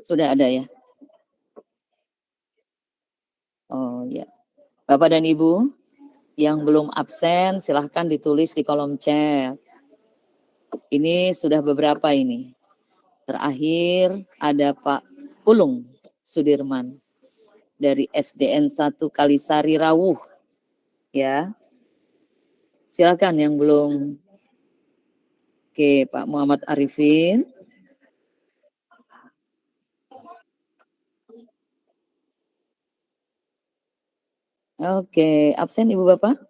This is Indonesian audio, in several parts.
Sudah ada ya? Oh ya. Bapak dan Ibu yang belum absen silahkan ditulis di kolom chat. Ini sudah beberapa ini. Terakhir ada Pak Ulung Sudirman dari SDN 1 Kalisari Rawuh. Ya. Silakan yang belum. Oke, Pak Muhammad Arifin. Oke, absen Ibu Bapak?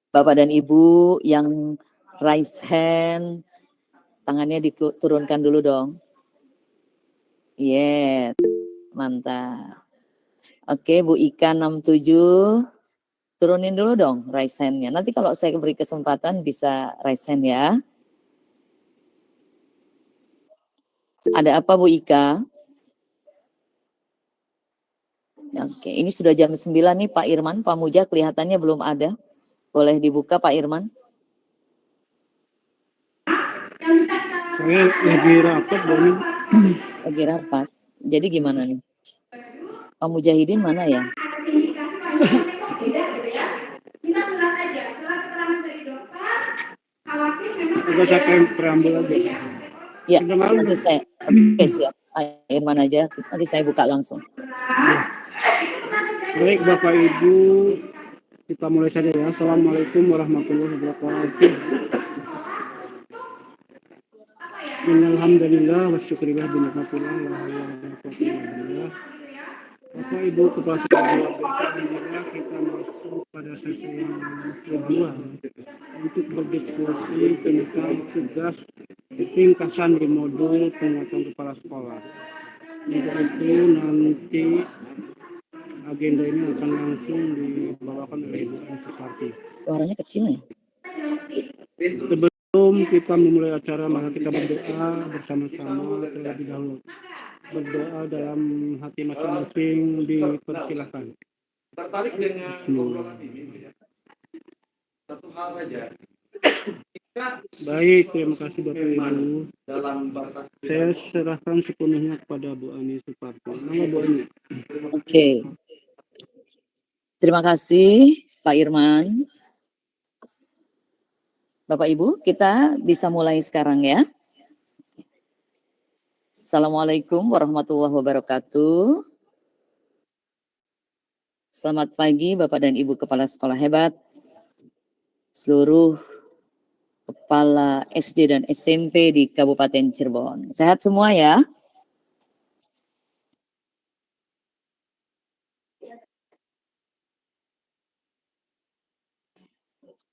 Bapak dan Ibu yang raise hand, tangannya diturunkan dulu dong. Yes, mantap. Oke, Bu Ika 67, turunin dulu dong raise hand-nya. Nanti kalau saya beri kesempatan bisa raise hand ya. Ada apa Bu Ika? Oke, ini sudah jam 9 nih Pak Irman, Pak Muja kelihatannya belum ada. Boleh dibuka Pak Irman? Saya lagi rapat, Boni. Lagi rapat. Jadi gimana nih? Pak Mujahidin mana ya? Coba saya preambul aja. Ya, nanti saya. Oke, siap. Pak Irman aja, nanti saya buka langsung. Baik Bapak Ibu, kita mulai saja ya. Assalamualaikum warahmatullahi wabarakatuh. Alhamdulillah wa syukurillah binikmatillah wa alhamdulillah. Bapak Ibu Kepala Sekolah luar biasa, alhamdulillah kita masuk pada sesi yang kedua untuk berdiskusi tentang tugas ringkasan di modul penguatan kepala sekolah. Untuk itu nanti agenda ini akan langsung dibawakan oleh Ibu Suparti. Suaranya kecil ya? Sebelum kita memulai acara, maka kita berdoa bersama-sama terlebih dahulu. Berdoa dalam hati masing-masing dipersilakan. Tertarik dengan obrolan ini, satu hal saja. Baik, terima kasih Bapak Ibu. Saya serahkan sepenuhnya kepada Bu Ani Suparti. Nama Bu Ani. Oke. Terima kasih Pak Irman. Bapak Ibu, kita bisa mulai sekarang ya. Assalamualaikum warahmatullahi wabarakatuh. Selamat pagi Bapak dan Ibu Kepala Sekolah hebat, seluruh Kepala SD dan SMP di Kabupaten Cirebon. Sehat semua ya?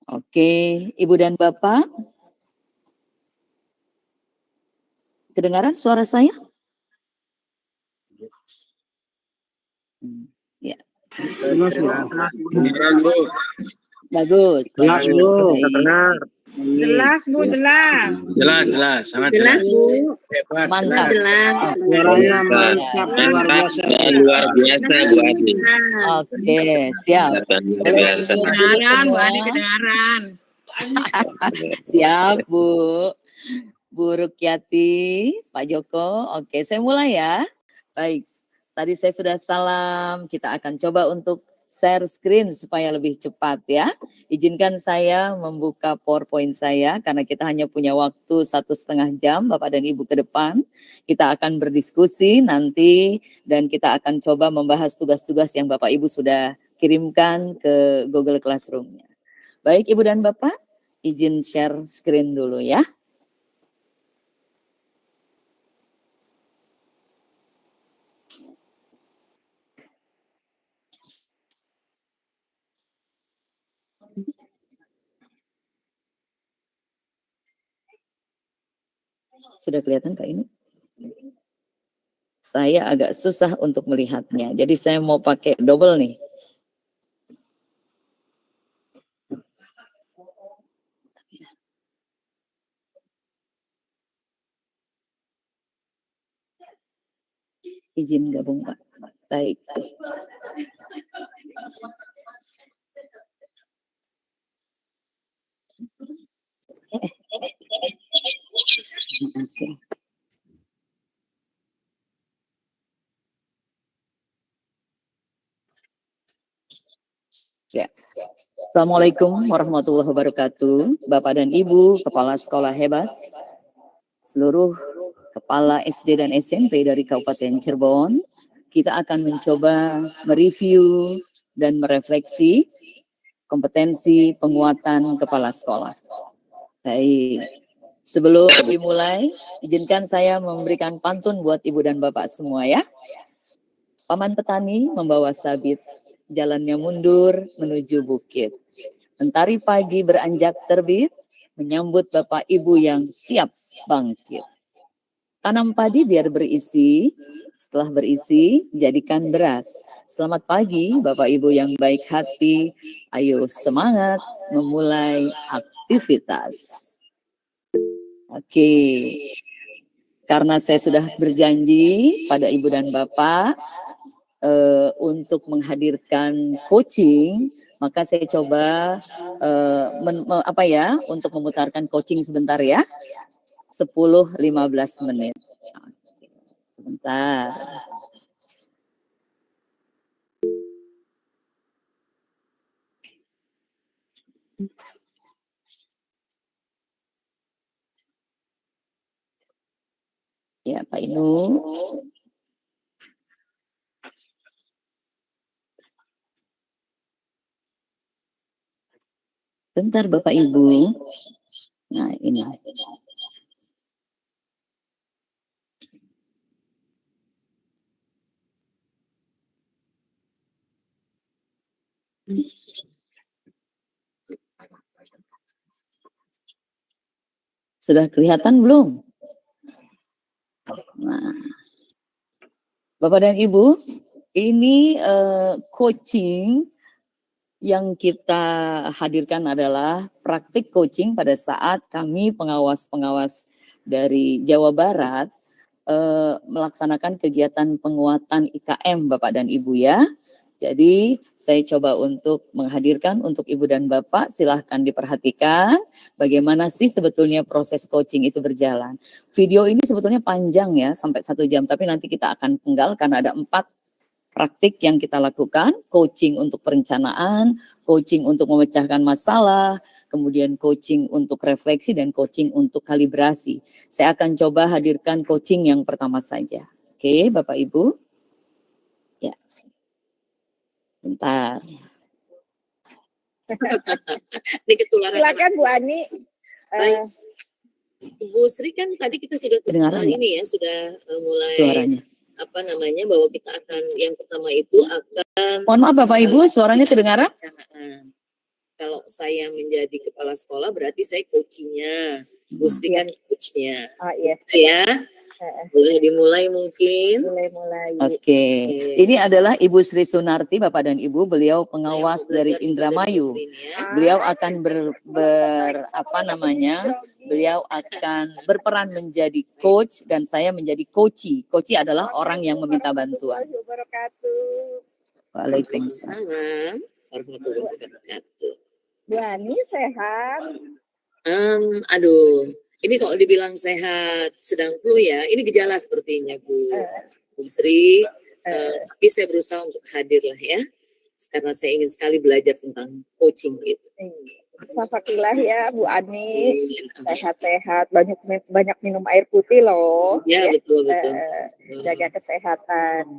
Oke, Ibu dan Bapak, kedengaran suara saya? Ya. Bagus. Jelas Bu, terdengar. Jelas Bu, jelas. Jelas, sangat Jelas Bu. Hebat, mantap. Jelas. Suaranya mantap, luar biasa. Luar biasa Bu Adi. Oke, siap. Luar biasa. Kedengaran, Bu Adi kedengaran. Siap Bu. Bu Rukyati, Pak Joko. Oke, saya mulai ya. Baik, tadi saya sudah salam. Kita akan coba untuk share screen supaya lebih cepat ya. Izinkan saya membuka PowerPoint saya karena kita hanya punya waktu 1,5 jam Bapak dan Ibu ke depan. Kita akan berdiskusi nanti dan kita akan coba membahas tugas-tugas yang Bapak Ibu sudah kirimkan ke Google Classroom-nya. Baik Ibu dan Bapak, izin share screen dulu ya. Sudah kelihatan Kak ini? Saya agak susah untuk melihatnya. Jadi saya mau pakai double nih. Izin gabung Pak. Baik. Terima kasih. Ya. Assalamualaikum warahmatullahi wabarakatuh. Bapak dan Ibu, kepala sekolah hebat, seluruh kepala SD dan SMP dari Kabupaten Cirebon, kita akan mencoba mereview dan merefleksi kompetensi penguatan kepala sekolah. Baik, sebelum dimulai, izinkan saya memberikan pantun buat Ibu dan Bapak semua ya. Paman petani membawa sabit, jalannya mundur menuju bukit. Mentari pagi beranjak terbit, menyambut Bapak Ibu yang siap bangkit. Tanam padi biar berisi, setelah berisi jadikan beras. Selamat pagi Bapak Ibu yang baik hati, ayo semangat memulai aktivitas. Oke, karena saya sudah berjanji pada Ibu dan Bapak untuk menghadirkan coaching, maka saya coba untuk memutarkan coaching sebentar ya, 10-15 menit. Sebentar. Ya Pak Inu. Bentar Bapak Ibu. Nah ini. Sudah kelihatan belum? Nah, Bapak dan Ibu, ini coaching yang kita hadirkan adalah praktik coaching pada saat kami pengawas-pengawas dari Jawa Barat melaksanakan kegiatan penguatan IKM Bapak dan Ibu ya. Jadi saya coba untuk menghadirkan untuk Ibu dan Bapak, silahkan diperhatikan bagaimana sih sebetulnya proses coaching itu berjalan. Video ini sebetulnya panjang ya, sampai 1 jam, tapi nanti kita akan penggal karena ada 4 praktik yang kita lakukan, coaching untuk perencanaan, coaching untuk memecahkan masalah, kemudian coaching untuk refleksi, dan coaching untuk kalibrasi. Saya akan coba hadirkan coaching yang pertama saja. Oke, Bapak Ibu. Ya. Bentar. Ini ketularan. Silakan Bu Ani. Bu Sri kan tadi kita sudah ini ya, sudah mulai Suaranya. Bahwa kita akan yang pertama itu akan. Mohon maaf Bapak Ibu, suaranya kedengaran? Kalau saya menjadi kepala sekolah berarti saya coachingnya, Bu Sri kan coachnya. Oh iya. Ya. Boleh dimulai mungkin. Mulai. Oke. Ini adalah Ibu Sri Sunarti, Bapak dan Ibu. Beliau pengawas dari Indramayu. Beliau akan beliau akan berperan menjadi coach dan saya menjadi coachee. Coachee adalah orang yang meminta bantuan. Waalaikumsalam warahmatullahi wabarakatuh. Bu Ani sehat. Ini kalau dibilang sehat sedang flu ya, ini gejala sepertinya Bu Sri. Tapi saya berusaha untuk hadir lah ya. karena saya ingin sekali belajar tentang coaching itu. Alhamdulillah ya Bu Ani, sehat-sehat, banyak minum air putih loh. Ya, betul. Jaga kesehatan.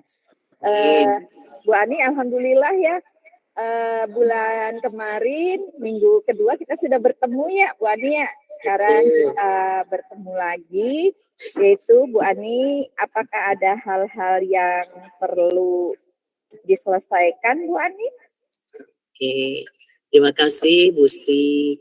Bu Ani, alhamdulillah ya. Bulan kemarin minggu kedua kita sudah bertemu ya Bu Ani ya. Sekarang kita bertemu lagi, yaitu Bu Ani, apakah ada hal-hal yang perlu diselesaikan Bu Ani? Oke, terima kasih Bu Sri.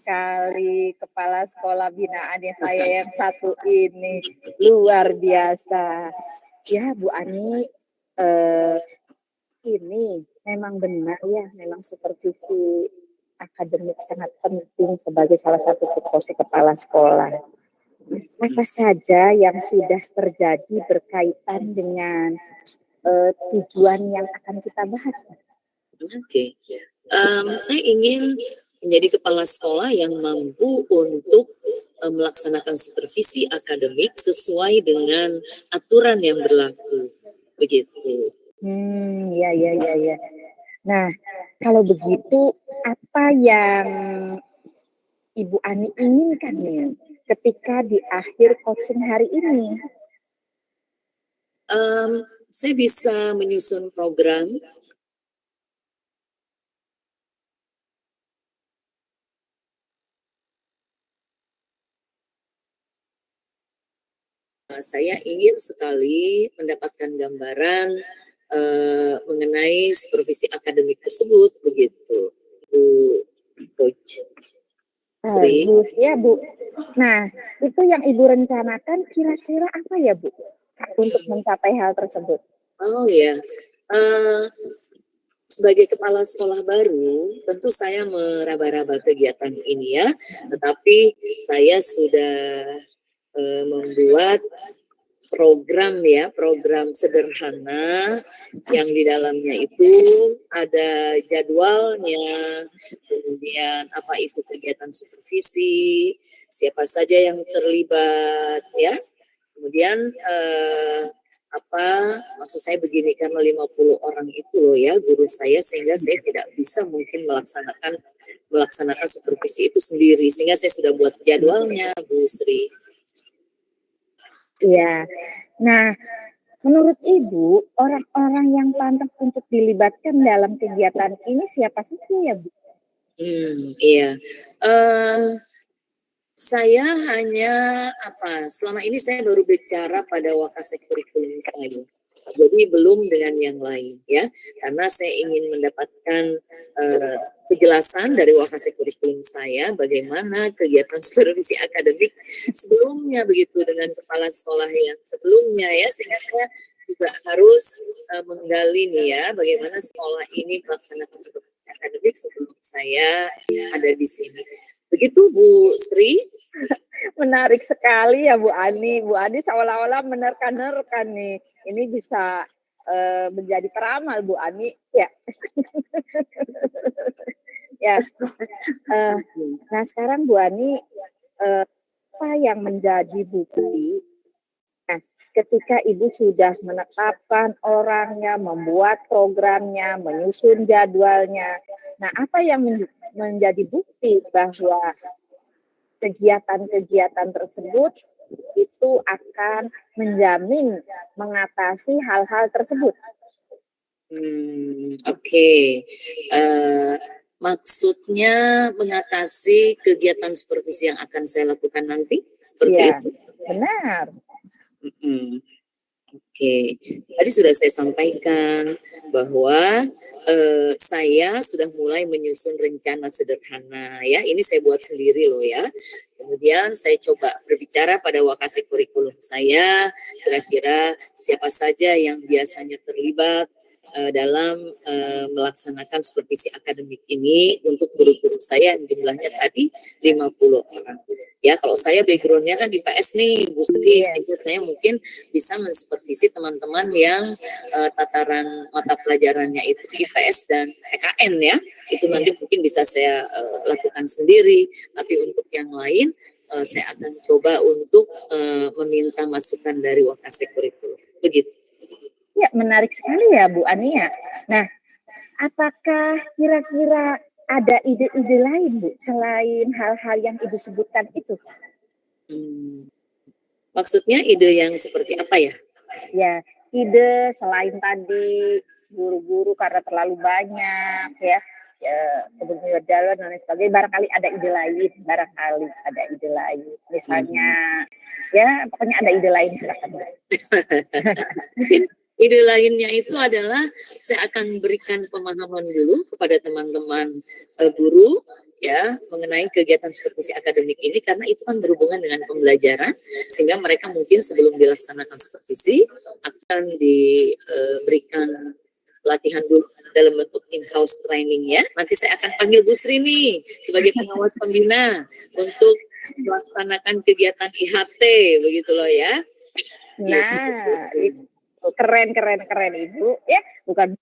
Kali kepala sekolah binaannya saya yang satu ini luar biasa. Ya Bu Ani, ini memang benar ya, memang supervisi akademik sangat penting sebagai salah satu tupoksi kepala sekolah. Apa saja yang sudah terjadi berkaitan dengan tujuan yang akan kita bahas? Oke. Saya ingin menjadi kepala sekolah yang mampu untuk melaksanakan supervisi akademik sesuai dengan aturan yang berlaku. Begitu. Ya. Nah, kalau begitu, apa yang Ibu Ani inginkan nih ketika di akhir coaching hari ini? Saya bisa menyusun program saya ingin sekali mendapatkan gambaran mengenai supervisi akademik tersebut, begitu, Bu Coach Sri. Bagus ya Bu. Nah, itu yang Ibu rencanakan kira-kira apa ya Bu untuk mencapai hal tersebut? Oh ya, sebagai kepala sekolah baru, tentu saya meraba-raba kegiatan ini ya, tetapi saya sudah membuat program sederhana yang di dalamnya itu ada jadwalnya, kemudian apa itu kegiatan supervisi, siapa saja yang terlibat ya, kemudian maksud saya begini, karena 50 orang itu loh ya guru saya, sehingga saya tidak bisa mungkin melaksanakan supervisi itu sendiri, sehingga saya sudah buat jadwalnya, Bu Sri. Iya. Nah, menurut Ibu, orang-orang yang pantas untuk dilibatkan dalam kegiatan ini siapa sih ya, Bu? Iya. Saya hanya selama ini saya baru bicara pada wakasek kurikulum saya. Jadi belum dengan yang lain ya, karena saya ingin mendapatkan kejelasan dari wakasek kurikulum saya bagaimana kegiatan supervisi akademik sebelumnya begitu dengan kepala sekolah yang sebelumnya ya, sehingga saya juga harus menggali nih ya bagaimana sekolah ini melaksanakan supervisi akademik sebelum saya ada di sini. Begitu Bu Sri. Menarik sekali ya Bu Ani. Bu Ani seolah-olah menerka-nerka nih. Ini bisa menjadi peramal Bu Ani ya. Ya. Nah sekarang Bu Ani, apa yang menjadi bukti? Nah, ketika Ibu sudah menetapkan orangnya, membuat programnya, menyusun jadwalnya. Nah, apa yang menjadi bukti bahwa kegiatan-kegiatan tersebut itu akan menjamin mengatasi hal-hal tersebut? Oke. Maksudnya mengatasi kegiatan supervisi yang akan saya lakukan nanti? Seperti itu? Benar. Oke, tadi sudah saya sampaikan bahwa saya sudah mulai menyusun rencana sederhana ya. Ini saya buat sendiri loh ya. Kemudian saya coba berbicara pada wakasek kurikulum saya, kira-kira siapa saja yang biasanya terlibat dalam melaksanakan supervisi akademik ini untuk guru-guru saya yang jumlahnya tadi 50 orang. Ya, kalau saya backgroundnya kan di PS nih, Bu Sri, sehingga saya mungkin bisa mensupervisi teman-teman yang tataran mata pelajarannya itu IPS dan PKN ya. Itu nanti mungkin bisa saya lakukan sendiri, tapi untuk yang lain saya akan coba untuk meminta masukan dari Wakasek Kurikulum. Begitu. Ya, menarik sekali ya Bu Ania. Nah, apakah kira-kira ada ide-ide lain Bu selain hal-hal yang Ibu sebutkan itu? Maksudnya ide yang seperti apa ya? Ya, ide selain tadi guru-guru karena terlalu banyak ya, kebun jalan dan lain sebagainya, barangkali ada ide lain, misalnya ya pokoknya ada ide lain, silakan. Mungkin ide lainnya itu adalah saya akan berikan pemahaman dulu kepada teman-teman guru ya mengenai kegiatan supervisi akademik ini, karena itu kan berhubungan dengan pembelajaran, sehingga mereka mungkin sebelum dilaksanakan supervisi akan diberikan latihan dulu dalam bentuk in-house training ya. Nanti saya akan panggil Bu Sri nih sebagai pengawas pembina untuk melaksanakan kegiatan IHT begitu loh ya. Nah, itu keren Ibu ya, bukan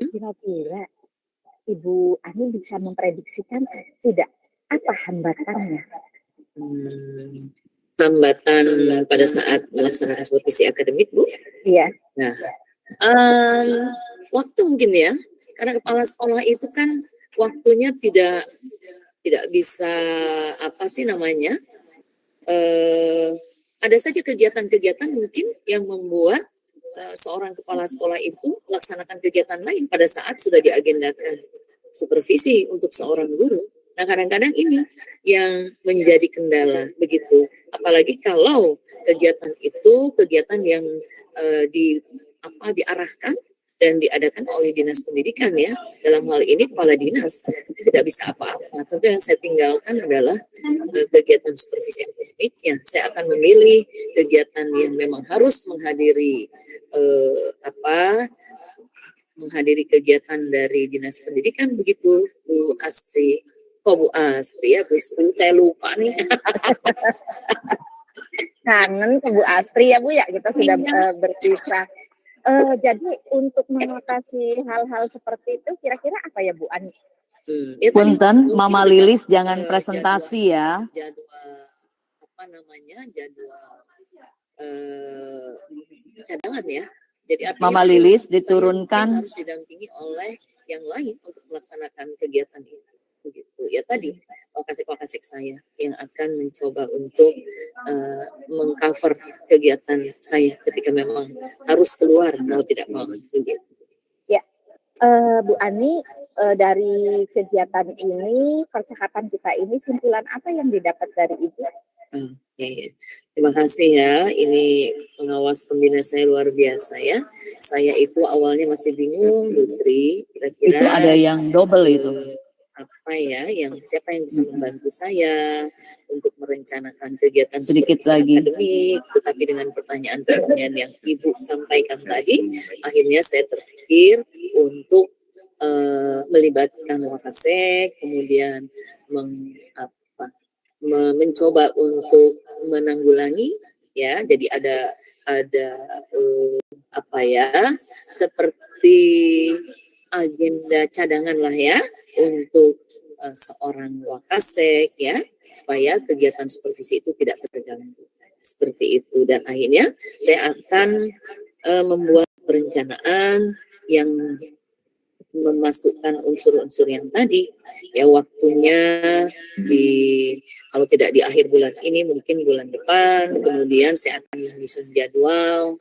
kira-kira Ibu Ani bisa memprediksikan tidak apa hambatannya? hambatan pada saat melaksanakan supervisi akademik, Bu? Iya. Nah, waktu mungkin ya, karena kepala sekolah itu kan waktunya tidak bisa apa sih namanya, ada saja kegiatan-kegiatan mungkin yang membuat seorang kepala sekolah itu melaksanakan kegiatan lain pada saat sudah diagendakan supervisi untuk seorang guru. Nah, kadang-kadang ini yang menjadi kendala begitu. Apalagi kalau kegiatan itu kegiatan yang diarahkan dan diadakan oleh dinas pendidikan ya. Dalam hal ini kepala dinas tidak bisa apa-apa. Tentu yang saya tinggalkan adalah kegiatan supervisi akademiknya. Saya akan memilih kegiatan yang memang harus menghadiri menghadiri kegiatan dari dinas pendidikan begitu, Bu Astri. Bu Astri ya, Bu Astri, saya lupa nih. Kangen ke Bu Astri ya Bu ya, kita sudah berpisah. Jadi untuk mengatasi hal-hal seperti itu kira-kira apa ya Bu Ani? Punten, Mama Lilis jangan presentasi ya. Jadwal cadangan ya. Jadi Mama Lilis diturunkan harus didampingi oleh yang lain untuk melaksanakan kegiatan itu. Begitu ya, tadi wakasek saya yang akan mencoba untuk mengcover kegiatan saya ketika memang harus keluar mau tidak mau begitu. Ya, Bu Ani, dari kegiatan ini, percakapan kita ini, simpulan apa yang didapat dari Ibu? Ya. Terima kasih ya, ini pengawas pembina saya luar biasa ya. Saya itu awalnya masih bingung, Bu Sri, kira-kira itu ada yang double itu. Apa ya, siapa yang bisa membantu saya untuk merencanakan kegiatan sedikit lagi akademik, tetapi dengan pertanyaan-pertanyaan yang Ibu sampaikan tadi, akhirnya saya terpikir untuk melibatkan Wakasek, kemudian mencoba untuk menanggulangi ya. Jadi ada seperti agenda cadangan lah ya untuk seorang Wakasek ya, supaya kegiatan supervisi itu tidak terganggu seperti itu. Dan akhirnya saya akan membuat perencanaan yang memasukkan unsur-unsur yang tadi ya, waktunya kalau tidak di akhir bulan ini mungkin bulan depan. Kemudian saya akan menyusun jadwal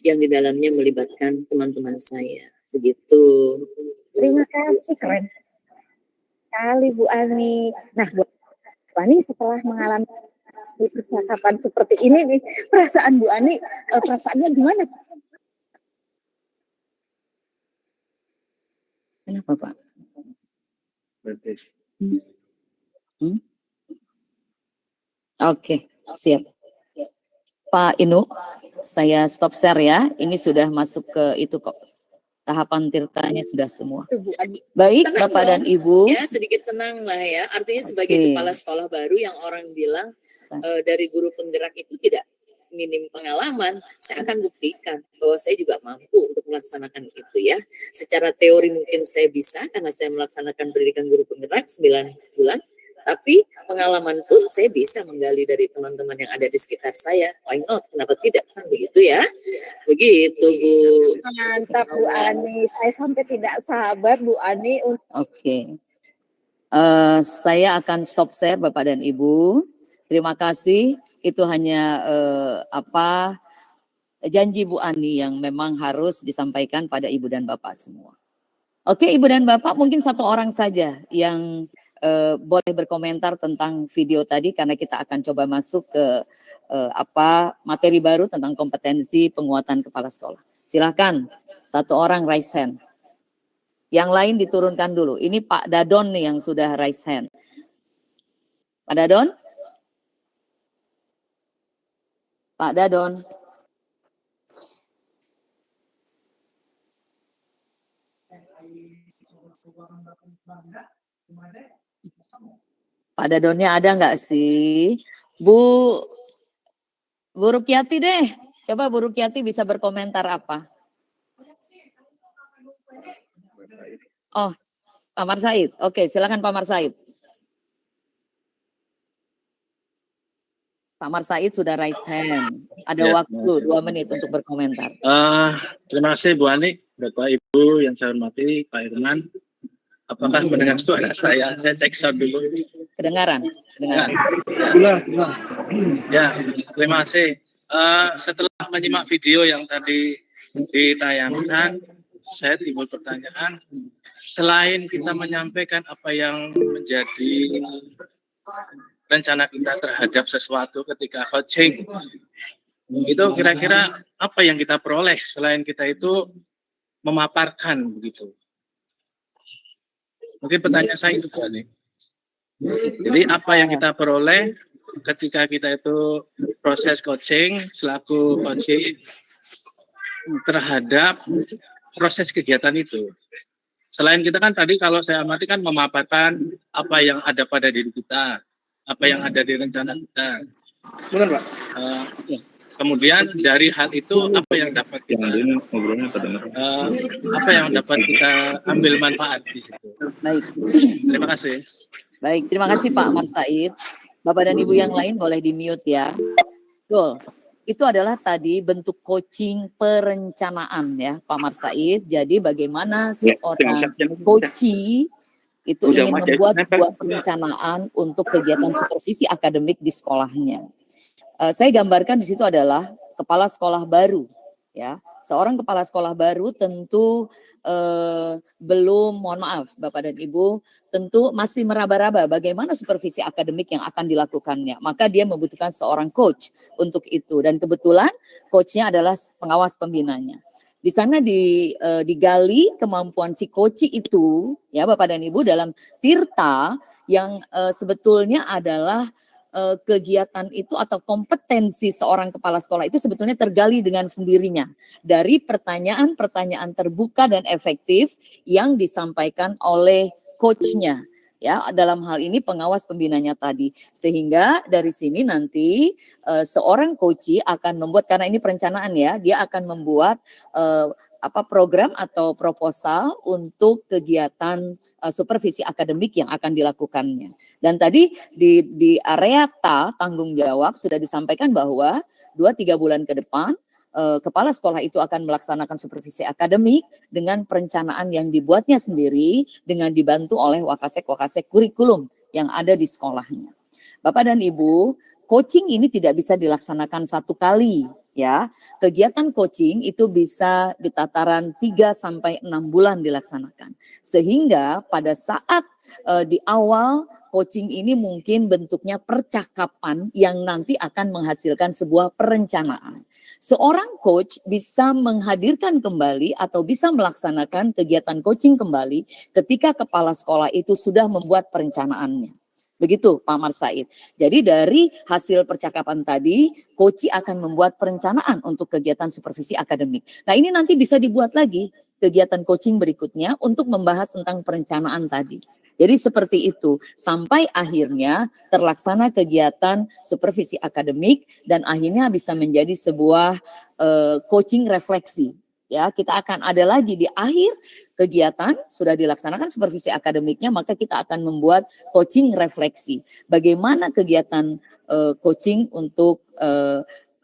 yang di dalamnya melibatkan teman-teman saya begitu. Terima kasih, keren sekali Bu Ani. Nah, Bu Ani setelah mengalami percakapan seperti ini nih, perasaan Bu Ani perasaannya gimana? Kenapa Pak? Oke, siap. Pak Inu, saya stop share ya. Ini sudah masuk ke itu kok. Tahapan tirtanya sudah semua. Baik, tenang Bapak dan Ibu. Ya, sedikit tenang lah ya. Artinya sebagai kepala sekolah baru yang orang bilang dari guru penggerak itu tidak minim pengalaman, saya akan buktikan bahwa saya juga mampu untuk melaksanakan itu ya. Secara teori mungkin saya bisa karena saya melaksanakan pendidikan guru penggerak 9 bulan, tapi pengalaman pun saya bisa menggali dari teman-teman yang ada di sekitar saya. Why not? Kenapa tidak? Kan begitu ya. Begitu Bu. Mantap Bu Ani. Saya sampai tidak sabar Bu Ani. Oke. Saya akan stop share Bapak dan Ibu. Terima kasih. Itu hanya janji Bu Ani yang memang harus disampaikan pada Ibu dan Bapak semua. Oke, Ibu dan Bapak, mungkin satu orang saja yang boleh berkomentar tentang video tadi, karena kita akan coba masuk ke materi baru tentang kompetensi penguatan kepala sekolah. Silakan, satu orang raise hand. Yang lain diturunkan dulu. Ini Pak Dadon nih yang sudah raise hand. Pak Dadon? Pak Dadon. Pak Dadonnya ada nggak sih? Bu Rukyati deh. Coba Bu Rukyati bisa berkomentar apa? Oh, Pak Mar Said. Oke, silakan Pak Mar Said. Pak Marsaid sudah raise hand. Ada Ya, waktu terima 2 menit untuk berkomentar. Terima kasih Bu Ani, Bapak Ibu yang saya hormati, Pak Irman. Apakah mendengar suara saya? Saya cek sound dulu. Kedengaran? Kedengaran. Jelas. Ya, terima kasih. Setelah menyimak video yang tadi ditayangkan, saya timbul pertanyaan. Selain kita menyampaikan apa yang menjadi rencana kita terhadap sesuatu ketika coaching, itu kira-kira apa yang kita peroleh selain kita itu memaparkan begitu. Mungkin pertanyaan saya itu Bu Ani. Jadi apa yang kita peroleh ketika kita itu proses coaching selaku coaching terhadap proses kegiatan itu. Selain kita kan tadi kalau saya amati kan memaparkan apa yang ada pada diri kita, apa yang ada di rencana kita. Benar, Pak. Kemudian dari hal itu apa yang dapat kita apa yang dapat kita ambil manfaat di situ. Baik. Terima kasih. Baik, terima kasih Pak Marsaid. Bapak dan Ibu yang lain boleh di-mute ya. Betul. Itu adalah tadi bentuk coaching perencanaan ya Pak Marsaid. Jadi bagaimana seorang coaching itu ingin membuat sebuah perencanaan untuk kegiatan supervisi akademik di sekolahnya. Saya gambarkan di situ adalah kepala sekolah baru. Ya, seorang kepala sekolah baru tentu belum, mohon maaf Bapak dan Ibu, tentu masih meraba-raba bagaimana supervisi akademik yang akan dilakukannya. Maka dia membutuhkan seorang coach untuk itu. Dan kebetulan coachnya adalah pengawas pembinanya. Di sana digali kemampuan si coach itu, ya Bapak dan Ibu, dalam tirta yang sebetulnya adalah kegiatan itu atau kompetensi seorang kepala sekolah itu sebetulnya tergali dengan sendirinya dari pertanyaan-pertanyaan terbuka dan efektif yang disampaikan oleh coachnya. Ya, dalam hal ini pengawas pembinanya tadi. Sehingga dari sini nanti seorang coach akan membuat, karena ini perencanaan ya, dia akan membuat program atau proposal untuk kegiatan supervisi akademik yang akan dilakukannya. Dan tadi di area tanggung jawab sudah disampaikan bahwa 2-3 bulan ke depan kepala sekolah itu akan melaksanakan supervisi akademik dengan perencanaan yang dibuatnya sendiri dengan dibantu oleh wakasek kurikulum yang ada di sekolahnya. Bapak dan Ibu, coaching ini tidak bisa dilaksanakan satu kali. Ya, kegiatan coaching itu bisa di tataran 3-6 bulan dilaksanakan. Sehingga pada saat di awal coaching ini mungkin bentuknya percakapan yang nanti akan menghasilkan sebuah perencanaan. Seorang coach bisa menghadirkan kembali atau bisa melaksanakan kegiatan coaching kembali ketika kepala sekolah itu sudah membuat perencanaannya. Begitu Pak Marsaid. Jadi dari hasil percakapan tadi, coach akan membuat perencanaan untuk kegiatan supervisi akademik. Nah ini nanti bisa dibuat lagi kegiatan coaching berikutnya untuk membahas tentang perencanaan tadi. Jadi seperti itu sampai akhirnya terlaksana kegiatan supervisi akademik dan akhirnya bisa menjadi sebuah coaching refleksi. Ya, kita akan ada lagi di akhir kegiatan sudah dilaksanakan supervisi akademiknya, maka kita akan membuat coaching refleksi. Bagaimana kegiatan coaching untuk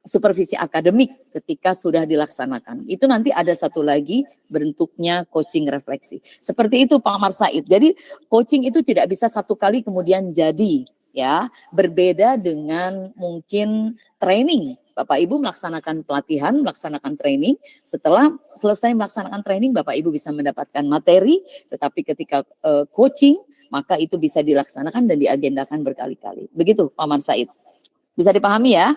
supervisi akademik ketika sudah dilaksanakan. Itu nanti ada satu lagi bentuknya coaching refleksi. Seperti itu Pak Marsaid. Jadi coaching itu tidak bisa satu kali kemudian jadi. Ya, berbeda dengan mungkin training. Bapak Ibu melaksanakan pelatihan, melaksanakan training. Setelah selesai melaksanakan training, Bapak Ibu bisa mendapatkan materi. Tetapi ketika coaching, maka itu bisa dilaksanakan dan diagendakan berkali-kali. Begitu Pak Marsaid. Bisa dipahami ya?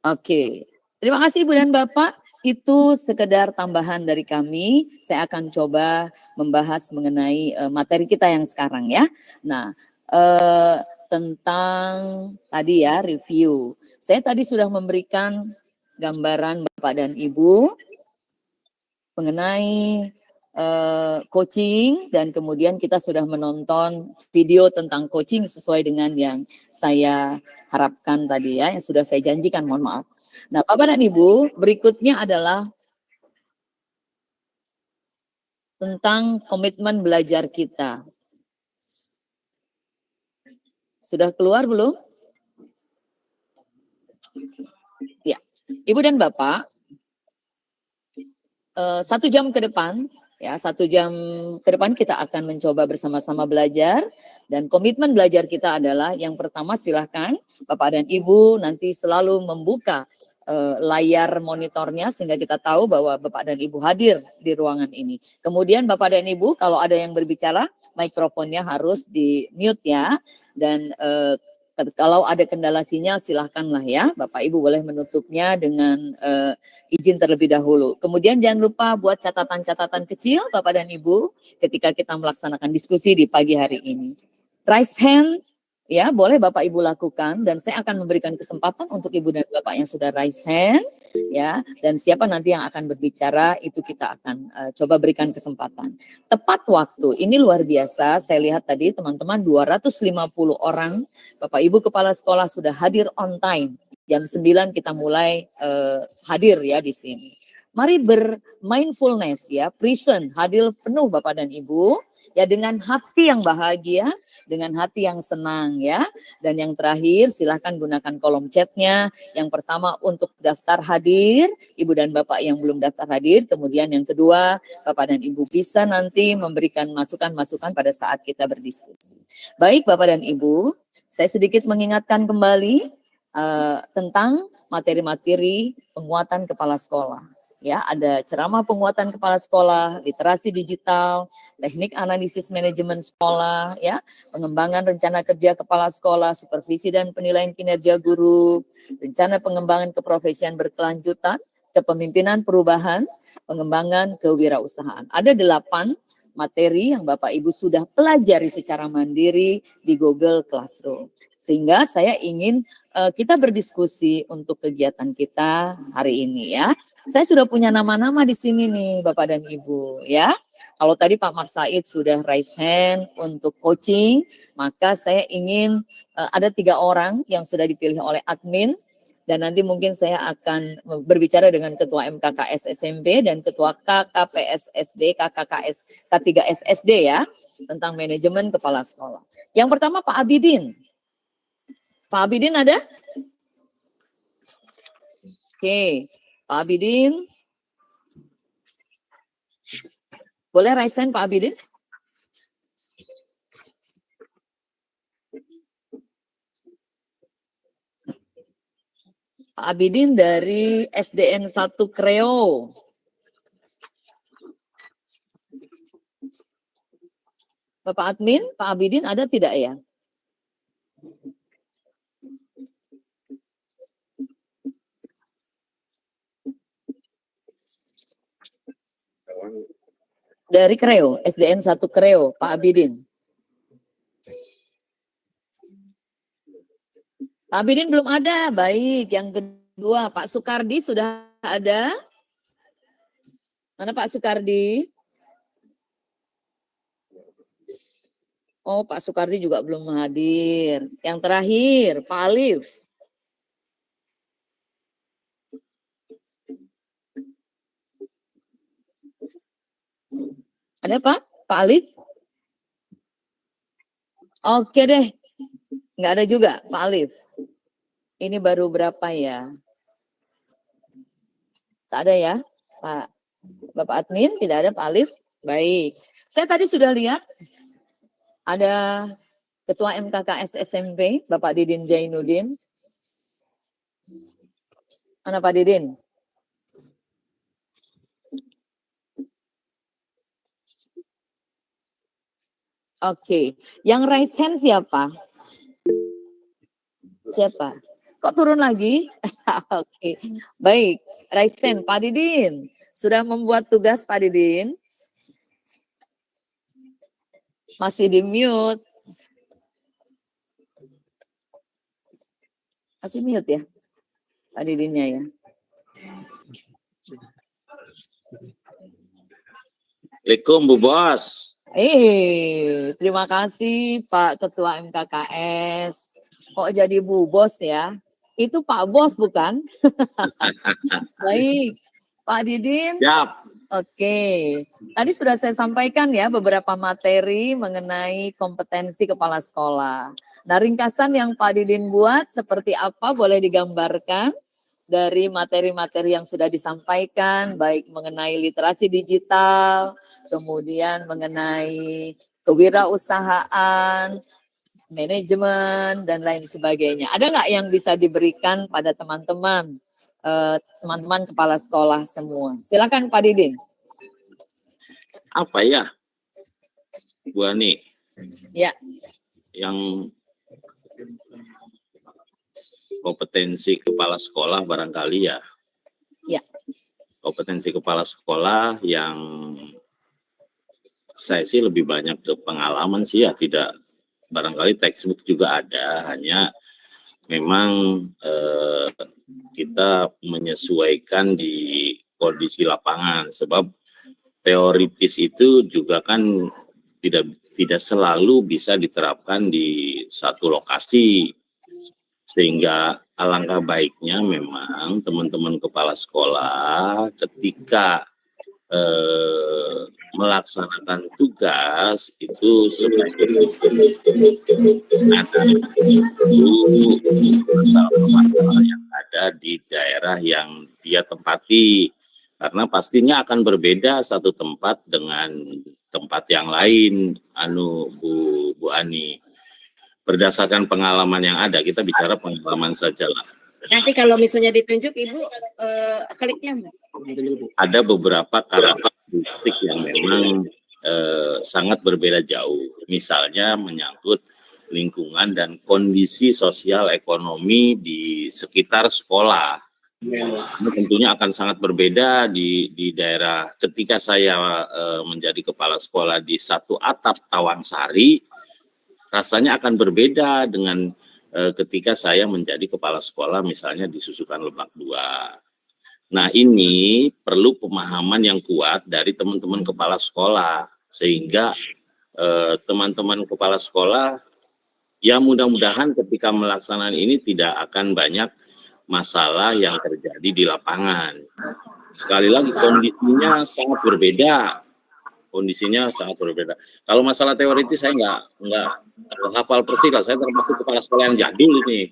Oke. Terima kasih Ibu dan Bapak. Itu sekedar tambahan dari kami. Saya akan coba membahas mengenai materi kita yang sekarang ya. Nah, tentang tadi ya review. Saya tadi sudah memberikan gambaran Bapak dan Ibu mengenai coaching dan kemudian kita sudah menonton video tentang coaching sesuai dengan yang saya harapkan tadi ya, yang sudah saya janjikan, mohon maaf. Nah, Bapak dan Ibu, berikutnya adalah tentang komitmen belajar kita. Sudah keluar belum? Ya, Ibu dan Bapak, 1 jam ke depan, ya 1 jam ke depan kita akan mencoba bersama-sama belajar, dan komitmen belajar kita adalah yang pertama silahkan Bapak dan Ibu nanti selalu membuka layar monitornya sehingga kita tahu bahwa Bapak dan Ibu hadir di ruangan ini. Kemudian Bapak dan Ibu kalau ada yang berbicara, mikrofonnya harus di mute ya, dan kalau ada kendala sinyal silahkanlah ya, Bapak Ibu boleh menutupnya dengan izin terlebih dahulu. Kemudian jangan lupa buat catatan-catatan kecil Bapak dan Ibu ketika kita melaksanakan diskusi di pagi hari ini. Raise hand, ya boleh Bapak Ibu lakukan, dan saya akan memberikan kesempatan untuk Ibu dan Bapak yang sudah raise hand, ya, dan siapa nanti yang akan berbicara itu kita akan coba berikan kesempatan. Tepat waktu, ini luar biasa, saya lihat tadi teman-teman 250 orang, Bapak Ibu Kepala Sekolah sudah hadir on time. Jam 9 kita mulai hadir ya di sini. Mari bermindfulness ya, present, hadir penuh Bapak dan Ibu, ya dengan hati yang bahagia, dengan hati yang senang ya. Dan yang terakhir silahkan gunakan kolom chatnya. Yang pertama untuk daftar hadir, Ibu dan Bapak yang belum daftar hadir. Kemudian yang kedua, Bapak dan Ibu bisa nanti memberikan masukan-masukan pada saat kita berdiskusi. Baik Bapak dan Ibu, saya sedikit mengingatkan kembali tentang materi-materi penguatan kepala sekolah. Ya, ada ceramah penguatan kepala sekolah, literasi digital, teknik analisis manajemen sekolah, ya, pengembangan rencana kerja kepala sekolah, supervisi dan penilaian kinerja guru, rencana pengembangan keprofesian berkelanjutan, kepemimpinan perubahan, pengembangan kewirausahaan. Ada 8 materi yang Bapak Ibu sudah pelajari secara mandiri di Google Classroom. Sehingga saya ingin kita berdiskusi untuk kegiatan kita hari ini ya. Saya sudah punya nama-nama di sini nih Bapak dan Ibu ya. Kalau tadi Pak Mas Said sudah raise hand untuk coaching, maka saya ingin ada 3 orang yang sudah dipilih oleh admin, dan nanti mungkin saya akan berbicara dengan Ketua MKKS SMP dan Ketua KKPSSD, KKKS, K3SSD ya, tentang manajemen kepala sekolah. Yang pertama Pak Abidin. Pak Abidin ada? Oke, Pak Abidin. Boleh raise hand Pak Abidin? Pak Abidin dari SDN 1 Kreo. Bapak admin, Pak Abidin ada tidak ya? Dari Kreo, SDN 1 Kreo, Pak Abidin. Pak Abidin belum ada, baik. Yang kedua, Pak Sukardi sudah ada? Mana Pak Sukardi? Oh, Pak Sukardi juga belum hadir. Yang terakhir, Pak Alif. Ada Pak? Pak Alif? Oke deh. Nggak ada juga Pak Alif. Ini baru berapa ya? Tak ada ya Pak Bapak admin? Tidak ada Pak Alif? Baik. Saya tadi sudah lihat ada Ketua MKKS SMP, Bapak Didin Jainuddin. Mana Pak Didin? Oke, yang raise hand siapa? Siapa? Kok turun lagi? Oke, baik. Raise hand, Pak Didin. Sudah membuat tugas Pak Didin? Masih di mute. Masih mute ya? Pak Didinnya ya. Assalamualaikum Bu Bos. Terima kasih Pak Ketua MKKS. Kok jadi Bu Bos ya? Itu Pak Bos bukan? Baik, Pak Didin. Siap. Oke, tadi sudah saya sampaikan ya beberapa materi mengenai kompetensi kepala sekolah. Nah, ringkasan yang Pak Didin buat seperti apa boleh digambarkan dari materi-materi yang sudah disampaikan, baik mengenai literasi digital, kemudian mengenai kewirausahaan, manajemen, dan lain sebagainya. Ada nggak yang bisa diberikan pada teman-teman, teman-teman kepala sekolah semua? Silakan Pak Didin. Apa ya, Bu Ani? Ya. Yang kompetensi kepala sekolah barangkali ya. Ya. Kompetensi kepala sekolah yang saya sih lebih banyak ke pengalaman sih ya, tidak barangkali textbook juga ada, hanya memang kita menyesuaikan di kondisi lapangan, sebab teoritis itu juga kan tidak selalu bisa diterapkan di satu lokasi, sehingga alangkah baiknya memang teman-teman kepala sekolah ketika melaksanakan tugas itu sebetulnya ada masalah-masalah yang ada di daerah yang dia tempati, karena pastinya akan berbeda satu tempat dengan tempat yang lain, Bu Ani. Berdasarkan pengalaman yang ada, kita bicara pengalaman sajalah. Nanti kalau misalnya ditunjuk Ibu kliknya ada beberapa karakteristik yang memang sangat berbeda jauh. Misalnya menyangkut lingkungan dan kondisi sosial ekonomi di sekitar sekolah. Ini tentunya akan sangat berbeda di daerah. Ketika saya menjadi kepala sekolah di satu atap Tawangsari, rasanya akan berbeda dengan ketika saya menjadi kepala sekolah misalnya di Susukan Lebak 2. Nah, ini perlu pemahaman yang kuat dari teman-teman kepala sekolah, sehingga teman-teman kepala sekolah ya mudah-mudahan ketika melaksanakan ini tidak akan banyak masalah yang terjadi di lapangan. Sekali lagi kondisinya sangat berbeda. Kalau masalah teoritis saya nggak hafal persis lah. Saya termasuk kepala sekolah yang jadul ini,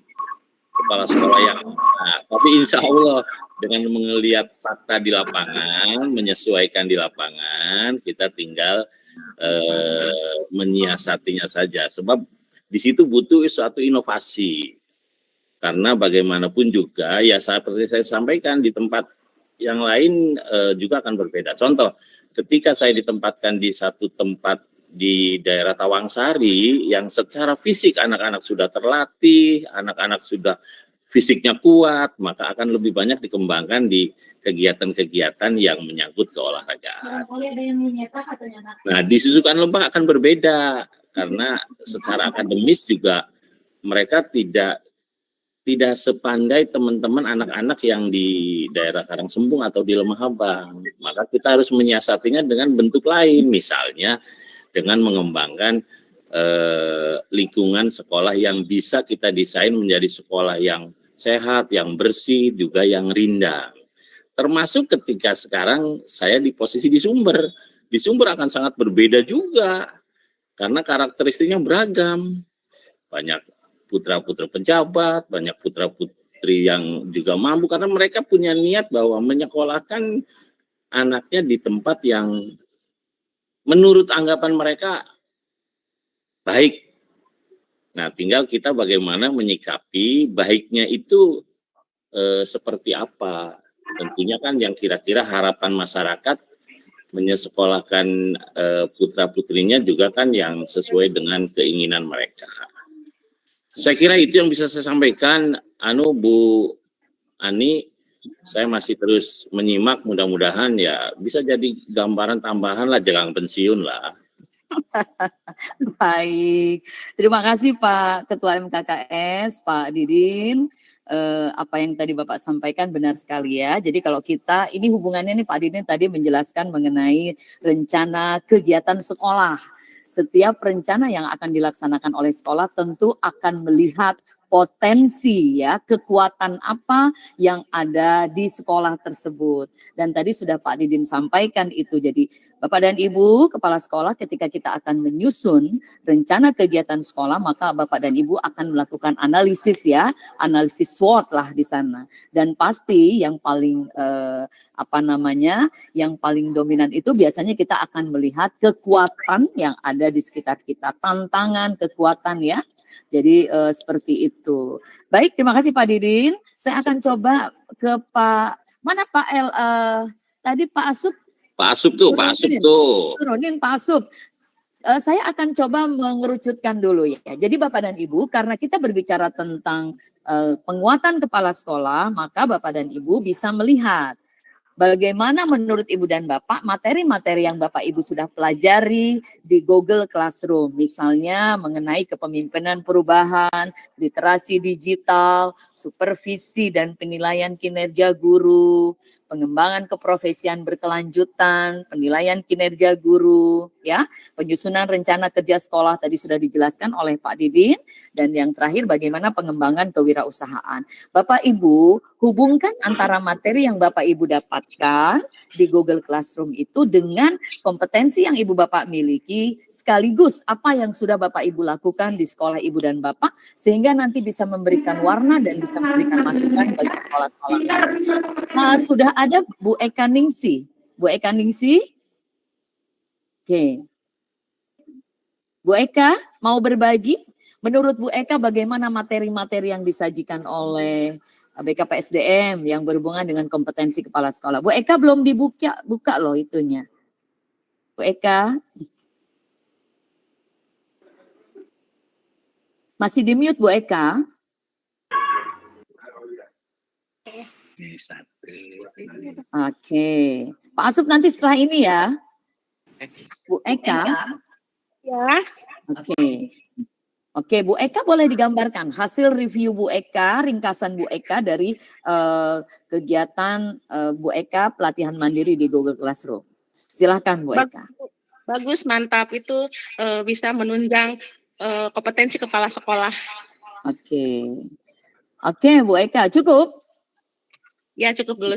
kepala sekolah yang. Nah, tapi insya Allah dengan melihat fakta di lapangan, menyesuaikan di lapangan, kita tinggal menyiasatinya saja. Sebab di situ butuh suatu inovasi. Karena bagaimanapun juga ya seperti saya sampaikan di tempat yang lain juga akan berbeda. Contoh, ketika saya ditempatkan di satu tempat di daerah Tawangsari yang secara fisik anak-anak sudah terlatih, anak-anak sudah fisiknya kuat, maka akan lebih banyak dikembangkan di kegiatan-kegiatan yang menyangkut keolahragaan. Nah, di Susukan Lebak akan berbeda karena secara akademis juga mereka tidak sepandai teman-teman anak-anak yang di daerah Karangsembung atau di Lemah Abang. Maka kita harus menyiasatinya dengan bentuk lain, misalnya dengan mengembangkan lingkungan sekolah yang bisa kita desain menjadi sekolah yang sehat, yang bersih, juga yang rindang. Termasuk ketika sekarang saya di posisi di Sumber. Di Sumber akan sangat berbeda juga, karena karakteristiknya beragam. Banyak putra-putri pejabat, banyak putra-putri yang juga mampu, karena mereka punya niat bahwa menyekolahkan anaknya di tempat yang menurut anggapan mereka baik. Nah, tinggal kita bagaimana menyikapi baiknya itu seperti apa. Tentunya kan yang kira-kira harapan masyarakat menyekolahkan putra-putrinya juga kan yang sesuai dengan keinginan mereka. Saya kira itu yang bisa saya sampaikan, Bu Ani. Saya masih terus menyimak, mudah-mudahan ya bisa jadi gambaran tambahan lah jelang pensiun lah. Baik, terima kasih Pak Ketua MKKS, Pak Didin. Apa yang tadi Bapak sampaikan benar sekali ya. Jadi kalau kita, ini hubungannya nih Pak Didin tadi menjelaskan mengenai rencana kegiatan sekolah. Setiap rencana yang akan dilaksanakan oleh sekolah tentu akan melihat potensi ya, kekuatan apa yang ada di sekolah tersebut. Dan tadi sudah Pak Didin sampaikan itu. Jadi Bapak dan Ibu kepala sekolah, ketika kita akan menyusun rencana kegiatan sekolah, maka Bapak dan Ibu akan melakukan analisis ya, analisis SWOT lah di sana. Dan pasti yang paling yang paling dominan itu biasanya kita akan melihat kekuatan yang ada di sekitar kita, tantangan, kekuatan ya. Jadi seperti itu. Baik, terima kasih Pak Didin. Saya akan coba ke Pak, mana Pak tadi Pak Asup? Pak Asup tuh, Pak Asup tuh. Turunin Pak Asup. Saya akan coba mengerucutkan dulu ya. Jadi Bapak dan Ibu, karena kita berbicara tentang penguatan kepala sekolah, maka Bapak dan Ibu bisa melihat bagaimana menurut Ibu dan Bapak materi-materi yang Bapak Ibu sudah pelajari di Google Classroom, misalnya mengenai kepemimpinan perubahan, literasi digital, supervisi dan penilaian kinerja guru, pengembangan keprofesian berkelanjutan, penilaian kinerja guru, ya, penyusunan rencana kerja sekolah tadi sudah dijelaskan oleh Pak Didin, dan yang terakhir bagaimana pengembangan kewirausahaan. Bapak Ibu hubungkan antara materi yang Bapak Ibu dapat di Google Classroom itu dengan kompetensi yang Ibu Bapak miliki, sekaligus apa yang sudah Bapak Ibu lakukan di sekolah Ibu dan Bapak, sehingga nanti bisa memberikan warna dan bisa memberikan masukan bagi sekolah-sekolah lain. Sudah ada Bu Eka Ningsi. Bu Eka Ningsi? Oke. Bu Eka mau berbagi? Menurut Bu Eka bagaimana materi-materi yang disajikan oleh BKPSDM yang berhubungan dengan kompetensi kepala sekolah? Bu Eka belum buka loh itunya. Bu Eka. Masih di mute Bu Eka. Oke. Pak Asup nanti setelah ini ya. Bu Eka. Ya. Oke. Oke, Bu Eka boleh digambarkan hasil review Bu Eka, ringkasan Bu Eka dari kegiatan Bu Eka pelatihan mandiri di Google Classroom. Silahkan Bu Eka. Bagus, mantap. Itu bisa menunjang kompetensi kepala sekolah. Oke, Bu Eka, cukup? Ya, cukup dulu.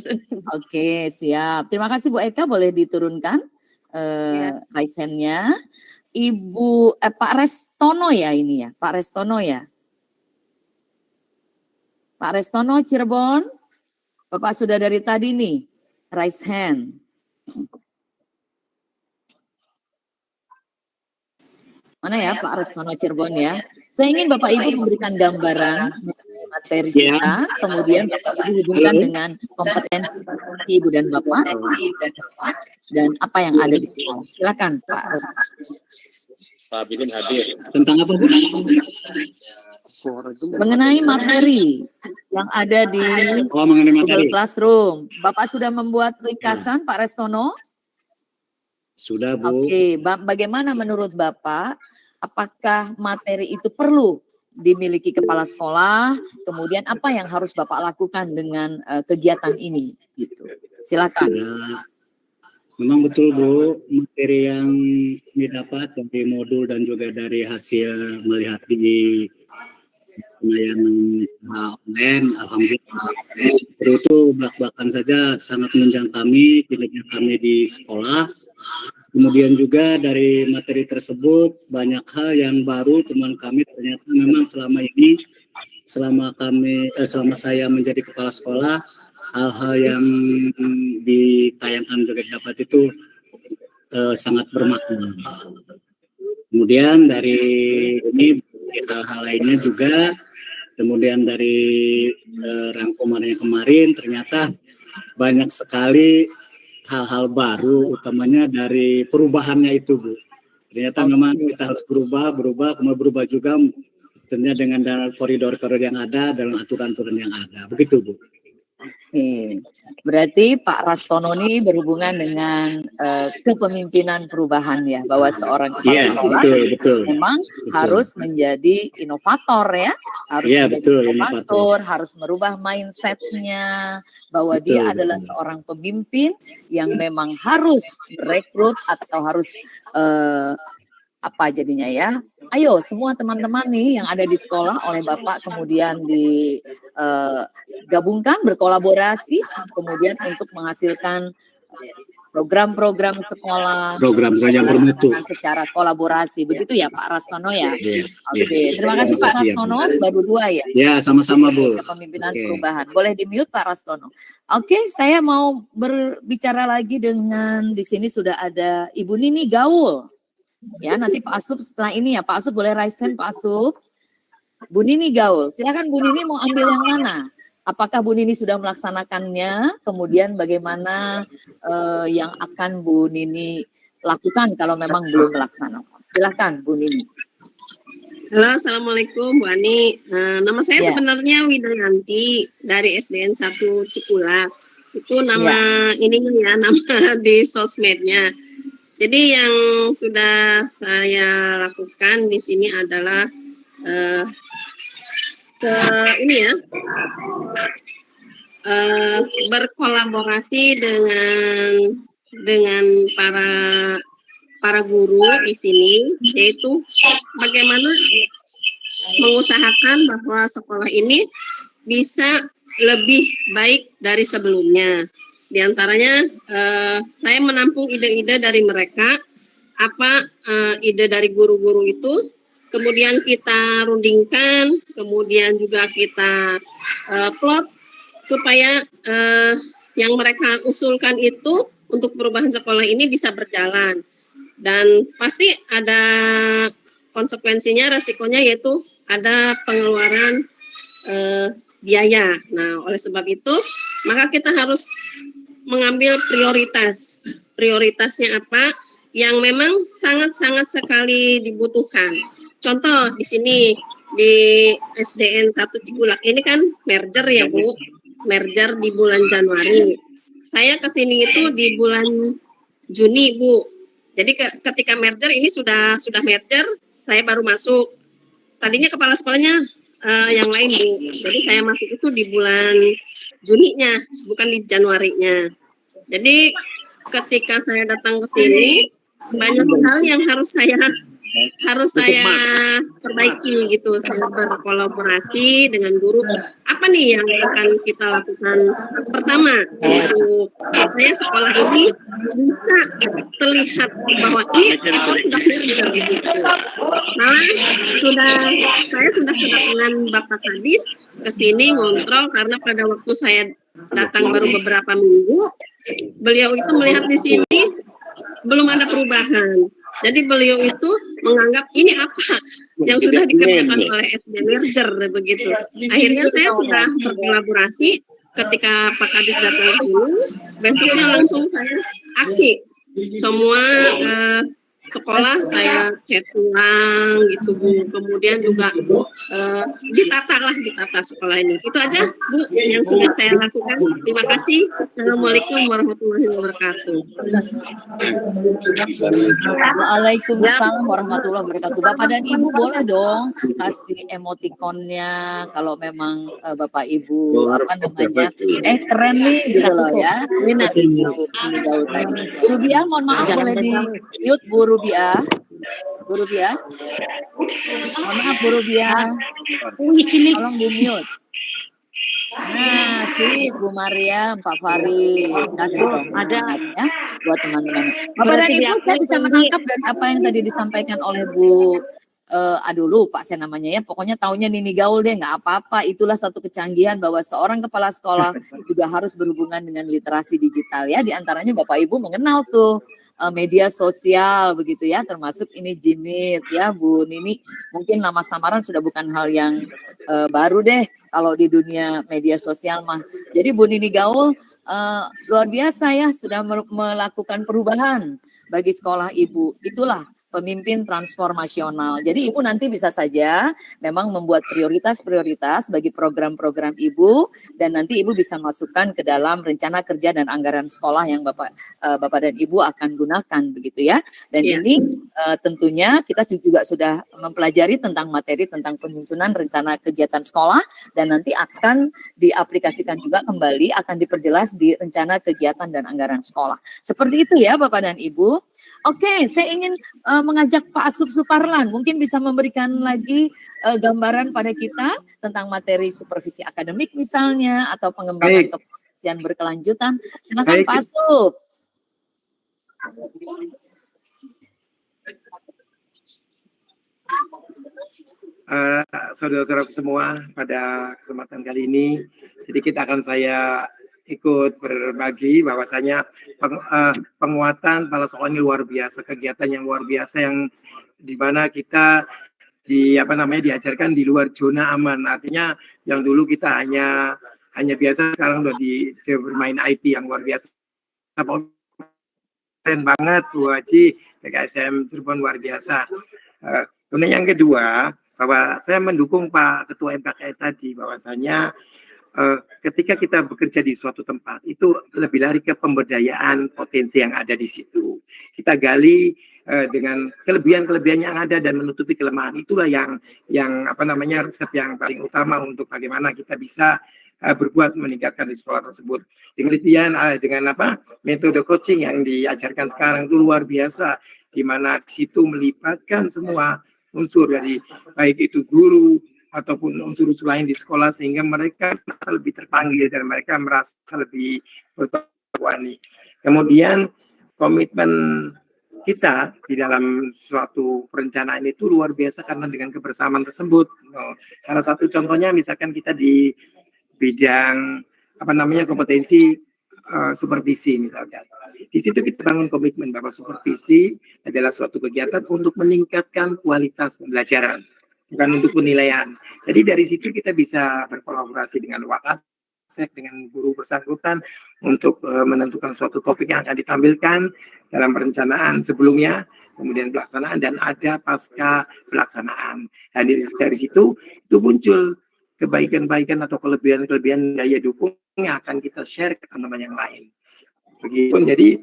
Oke, siap. Terima kasih Bu Eka, boleh diturunkan raise hand-nya. Ibu Pak Restono ya ini ya, Pak Restono ya. Pak Restono Cirebon, Bapak sudah dari tadi nih, raise hand. Mana ya Pak Restono Cirebon ya. Saya ingin Bapak Ibu memberikan gambaran materi kita, kemudian Bapak Ibu hubungkan dengan kompetensi Ibu dan Bapak, dan apa yang ada di sekolah. Silakan Pak Restono. Pak Bidin hadir. Tentang apa, Bu? Mengenai materi yang ada di Google Classroom. Bapak sudah membuat ringkasan, Pak Restono? Sudah, Bu. Oke, bagaimana menurut Bapak, apakah materi itu perlu dimiliki kepala sekolah? Kemudian apa yang harus Bapak lakukan dengan kegiatan ini? Gitu. Silakan. Ya, memang betul, Bu, materi yang didapat dari modul dan juga dari hasil melihat di penayangan online, alhamdulillah itu belak-belakan saja sangat menunjang kami, kinerja kami di sekolah. Kemudian juga dari materi tersebut banyak hal yang baru teman kami ternyata memang selama ini, selama saya menjadi kepala sekolah, hal-hal yang ditayangkan juga dapat itu sangat bermakna. Kemudian dari ini hal-hal lainnya juga, kemudian dari rangkumannya kemarin ternyata banyak sekali hal-hal baru, utamanya dari perubahannya itu, Bu. Ternyata memang kita harus berubah, kemudian berubah juga tentunya dengan koridor-koridor yang ada, dalam aturan-aturan yang ada. Begitu, Bu. Oke, berarti Pak Rastono ini berhubungan dengan kepemimpinan perubahan ya, bahwa seorang kepala sekolah betul. memang harus menjadi inovator ya, harus menjadi inovator, harus merubah mindset-nya, bahwa dia adalah seorang pemimpin yang memang harus merekrut atau harus apa jadinya ya? Ayo semua teman-teman nih yang ada di sekolah oleh Bapak kemudian digabungkan berkolaborasi kemudian untuk menghasilkan program-program sekolah Program yang bermutu. secara kolaborasi. Begitu ya Pak Rastono ya? Iya, Oke, terima kasih Pak Rastono, baru 2 ya. Ya, sama-sama Bu. Kepemimpinan Oke. perubahan. Boleh di-mute Pak Rastono. Oke, saya mau berbicara lagi dengan di sini sudah ada Ibu Nini Gaul. Ya, nanti Pak Asup setelah ini ya. Pak Asup boleh raise hand Pak Asup. Bu Nini Gaul, silakan Bu Nini mau ambil yang mana? Apakah Bu Nini sudah melaksanakannya? Kemudian bagaimana yang akan Bu Nini lakukan kalau memang belum melaksanakan? Silakan Bu Nini. Halo, Assalamualaikum Bu Ani. Nama saya Ya. sebenarnya Widayanti dari SDN 1 Cikulak. Itu nama ininya ya, nama di sosmednya. Jadi yang sudah saya lakukan di sini adalah berkolaborasi dengan para guru di sini, yaitu bagaimana mengusahakan bahwa sekolah ini bisa lebih baik dari sebelumnya. Di antaranya saya menampung ide-ide dari mereka, ide dari guru-guru itu, kemudian kita rundingkan, kemudian juga kita plot supaya yang mereka usulkan itu untuk perubahan sekolah ini bisa berjalan. Dan pasti ada konsekuensinya, resikonya, yaitu ada pengeluaran biaya. Nah, oleh sebab itu, maka kita harus mengambil prioritas. Prioritasnya apa? Yang memang sangat-sangat sekali dibutuhkan. Contoh di sini di SDN 1 Cikulak ini kan merger ya Bu, merger di bulan Januari. Saya ke sini itu di bulan Juni Bu. Jadi ketika merger ini sudah merger, saya baru masuk. Tadinya kepala sekolahnya yang lain Bu. Jadi saya masuk itu di bulan Juninya, bukan di Januarinya. Jadi ketika saya datang ke sini, banyak hal yang harus saya perbaiki gitu. Saya berkolaborasi dengan guru. Apa nih yang akan kita lakukan? Pertama, yaitu saya sekolah ini bisa terlihat bahwa ini sekolah sudah merger gitu. Malah saya sudah kedatangan Bapak Kadis ke sini ngontrol, karena pada waktu saya datang baru beberapa minggu, beliau itu melihat di sini belum ada perubahan. Jadi beliau itu menganggap ini apa yang sudah dikerjakan oleh SD merger begitu. Akhirnya saya sudah berkolaborasi, ketika Pak Kadis datang ke sini, besoknya langsung saya aksi. Semua sekolah saya chat ulang gitu Bu. Kemudian juga ditata sekolah ini. Itu aja Bu yang sudah saya lakukan. Terima kasih. Assalamualaikum warahmatullahi wabarakatuh. Waalaikumsalam warahmatullahi wabarakatuh. Bapak dan Ibu boleh dong kasih emotikonnya kalau memang Bapak Ibu keren nih gitu loh ya. Ini nanti jauh tadi. Bu Rubiah, mohon maaf boleh di mute Bu Rubiah. Bu Rubiah. Mohon maaf Bu Rubiah. Tolong di mute. Nah, si Bu Maria, Pak Faris, kasih dong semangatnya buat teman-teman. Bapak dan Ibu, saya bisa menangkap dari apa yang tadi disampaikan oleh Bu aduh lupa saya namanya ya, pokoknya taunya Nini Gaul deh, nggak apa-apa. Itulah satu kecanggihan bahwa seorang kepala sekolah juga harus berhubungan dengan literasi digital ya. Di antaranya Bapak Ibu mengenal tuh media sosial begitu ya, termasuk ini Jimit ya Bu Nini. Mungkin nama samaran sudah bukan hal yang baru deh kalau di dunia media sosial mah. Jadi Bu Nini Gaul luar biasa ya, sudah melakukan perubahan bagi sekolah Ibu. Itulah pemimpin transformasional. Jadi Ibu nanti bisa saja memang membuat prioritas-prioritas bagi program-program Ibu, dan nanti Ibu bisa masukkan ke dalam rencana kerja dan anggaran sekolah yang Bapak dan Ibu akan gunakan begitu ya. Dan ini tentunya kita juga sudah mempelajari tentang materi tentang penyusunan rencana kegiatan sekolah, dan nanti akan diaplikasikan juga kembali, akan diperjelas di rencana kegiatan dan anggaran sekolah. Seperti itu ya Bapak dan Ibu. Oke, saya ingin mengajak Pak Asup Suparlan, mungkin bisa memberikan lagi gambaran pada kita tentang materi supervisi akademik misalnya, atau pengembangan keprofesian berkelanjutan. Silakan Pak Asup. Saudara-saudara semua, pada kesempatan kali ini sedikit akan saya ikut berbagi bahwasanya penguatan Pala Sekolah ini luar biasa, kegiatan yang luar biasa yang dimana kita diajarkan di luar zona aman. Artinya yang dulu kita hanya biasa, sekarang udah bermain IT yang luar biasa. Keren banget Bu Haji, PKSM Cirebon luar biasa. Kemudian yang kedua, bahwa saya mendukung Pak Ketua MKKS tadi, bahwasanya ketika kita bekerja di suatu tempat itu lebih lari ke pemberdayaan potensi yang ada di situ. Kita gali dengan kelebihan-kelebihan yang ada dan menutupi kelemahan. Itulah yang resep yang paling utama untuk bagaimana kita bisa berbuat meningkatkan di sekolah tersebut. Penelitian dengan metode coaching yang diajarkan sekarang itu luar biasa, di mana di situ melibatkan semua unsur dari baik itu guru ataupun unsur-unsur lain di sekolah, sehingga mereka merasa lebih terpanggil dan mereka merasa lebih bertanggung. Kemudian komitmen kita di dalam suatu perencanaan itu luar biasa karena dengan kebersamaan tersebut. Salah satu contohnya misalkan kita di bidang kompetensi supervisi misalkan. Di situ kita bangun komitmen bahwa supervisi adalah suatu kegiatan untuk meningkatkan kualitas pembelajaran, bukan untuk penilaian. Jadi dari situ kita bisa berkolaborasi dengan Wakasek, dengan guru bersangkutan untuk menentukan suatu topik yang akan ditampilkan dalam perencanaan sebelumnya, kemudian pelaksanaan, dan ada pasca pelaksanaan. Dan dari situ itu muncul kebaikan-kebaikan atau kelebihan-kelebihan daya dukung yang akan kita share ke teman-teman yang lain. Begitu, jadi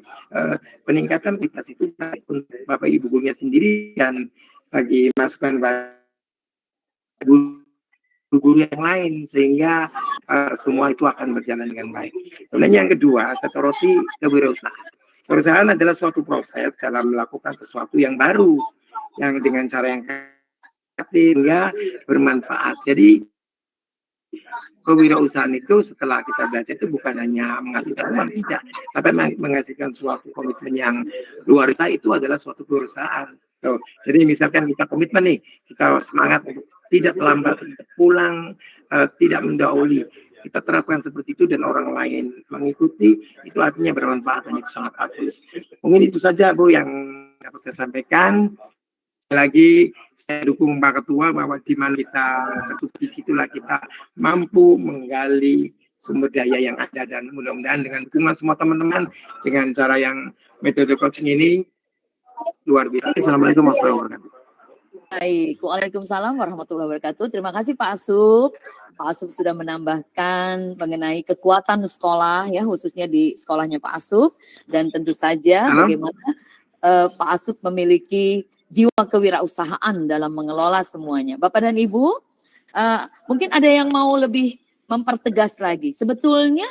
peningkatan kualitas itu baik untuk Bapak Ibu gurunya sendiri dan bagi masukan guru yang lain, sehingga semua itu akan berjalan dengan baik. Kemudian yang kedua, saya soroti kewirausahaan. Kewirausahaan adalah suatu proses dalam melakukan sesuatu yang baru, yang dengan cara yang kreatif hingga bermanfaat. Jadi kewirausahaan itu setelah kita belajar itu bukan hanya menghasilkan uang, tidak, tapi menghasilkan suatu komitmen yang luar biasa. Itu adalah suatu kewirausahaan. Jadi misalkan kita komitmen nih, kita semangat untuk tidak terlambat, pulang, tidak mendahului. Kita terapkan seperti itu dan orang lain mengikuti, itu artinya bermanfaat dan itu sangat bagus. Mungkin itu saja Bu yang dapat saya sampaikan. Lagi saya dukung Pak Ketua bahwa di mana kita di situlah kita mampu menggali sumber daya yang ada, dan mudah-mudahan dengan dukungan semua teman-teman dengan cara yang metode coaching ini luar biasa. Assalamualaikum warahmatullahi wabarakatuh. Baik, waalaikumsalam warahmatullahi wabarakatuh. Terima kasih Pak Asup. Pak Asup sudah menambahkan mengenai kekuatan sekolah, ya, khususnya di sekolahnya Pak Asup, dan tentu saja bagaimana Pak Asup memiliki jiwa kewirausahaan dalam mengelola semuanya. Bapak dan Ibu, mungkin ada yang mau lebih mempertegas lagi. Sebetulnya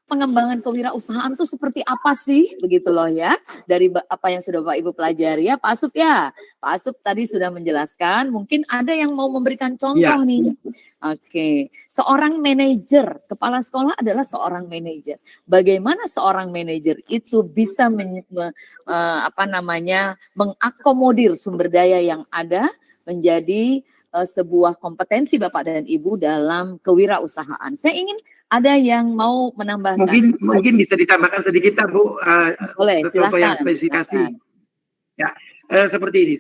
pengembangan kewirausahaan itu seperti apa sih, begitu loh ya, dari apa yang sudah Bapak Ibu pelajari ya Pak Asup ya. Pak Asup tadi sudah menjelaskan, mungkin ada yang mau memberikan contoh nih. Oke, seorang manajer, kepala sekolah adalah seorang manajer. Bagaimana seorang manajer itu bisa mengakomodir sumber daya yang ada menjadi sebuah kompetensi Bapak dan Ibu dalam kewirausahaan. Saya ingin ada yang mau menambahkan. Mungkin bisa ditambahkan sedikit, Bu. Boleh, silakan. Spesifikasi. Ya, seperti ini.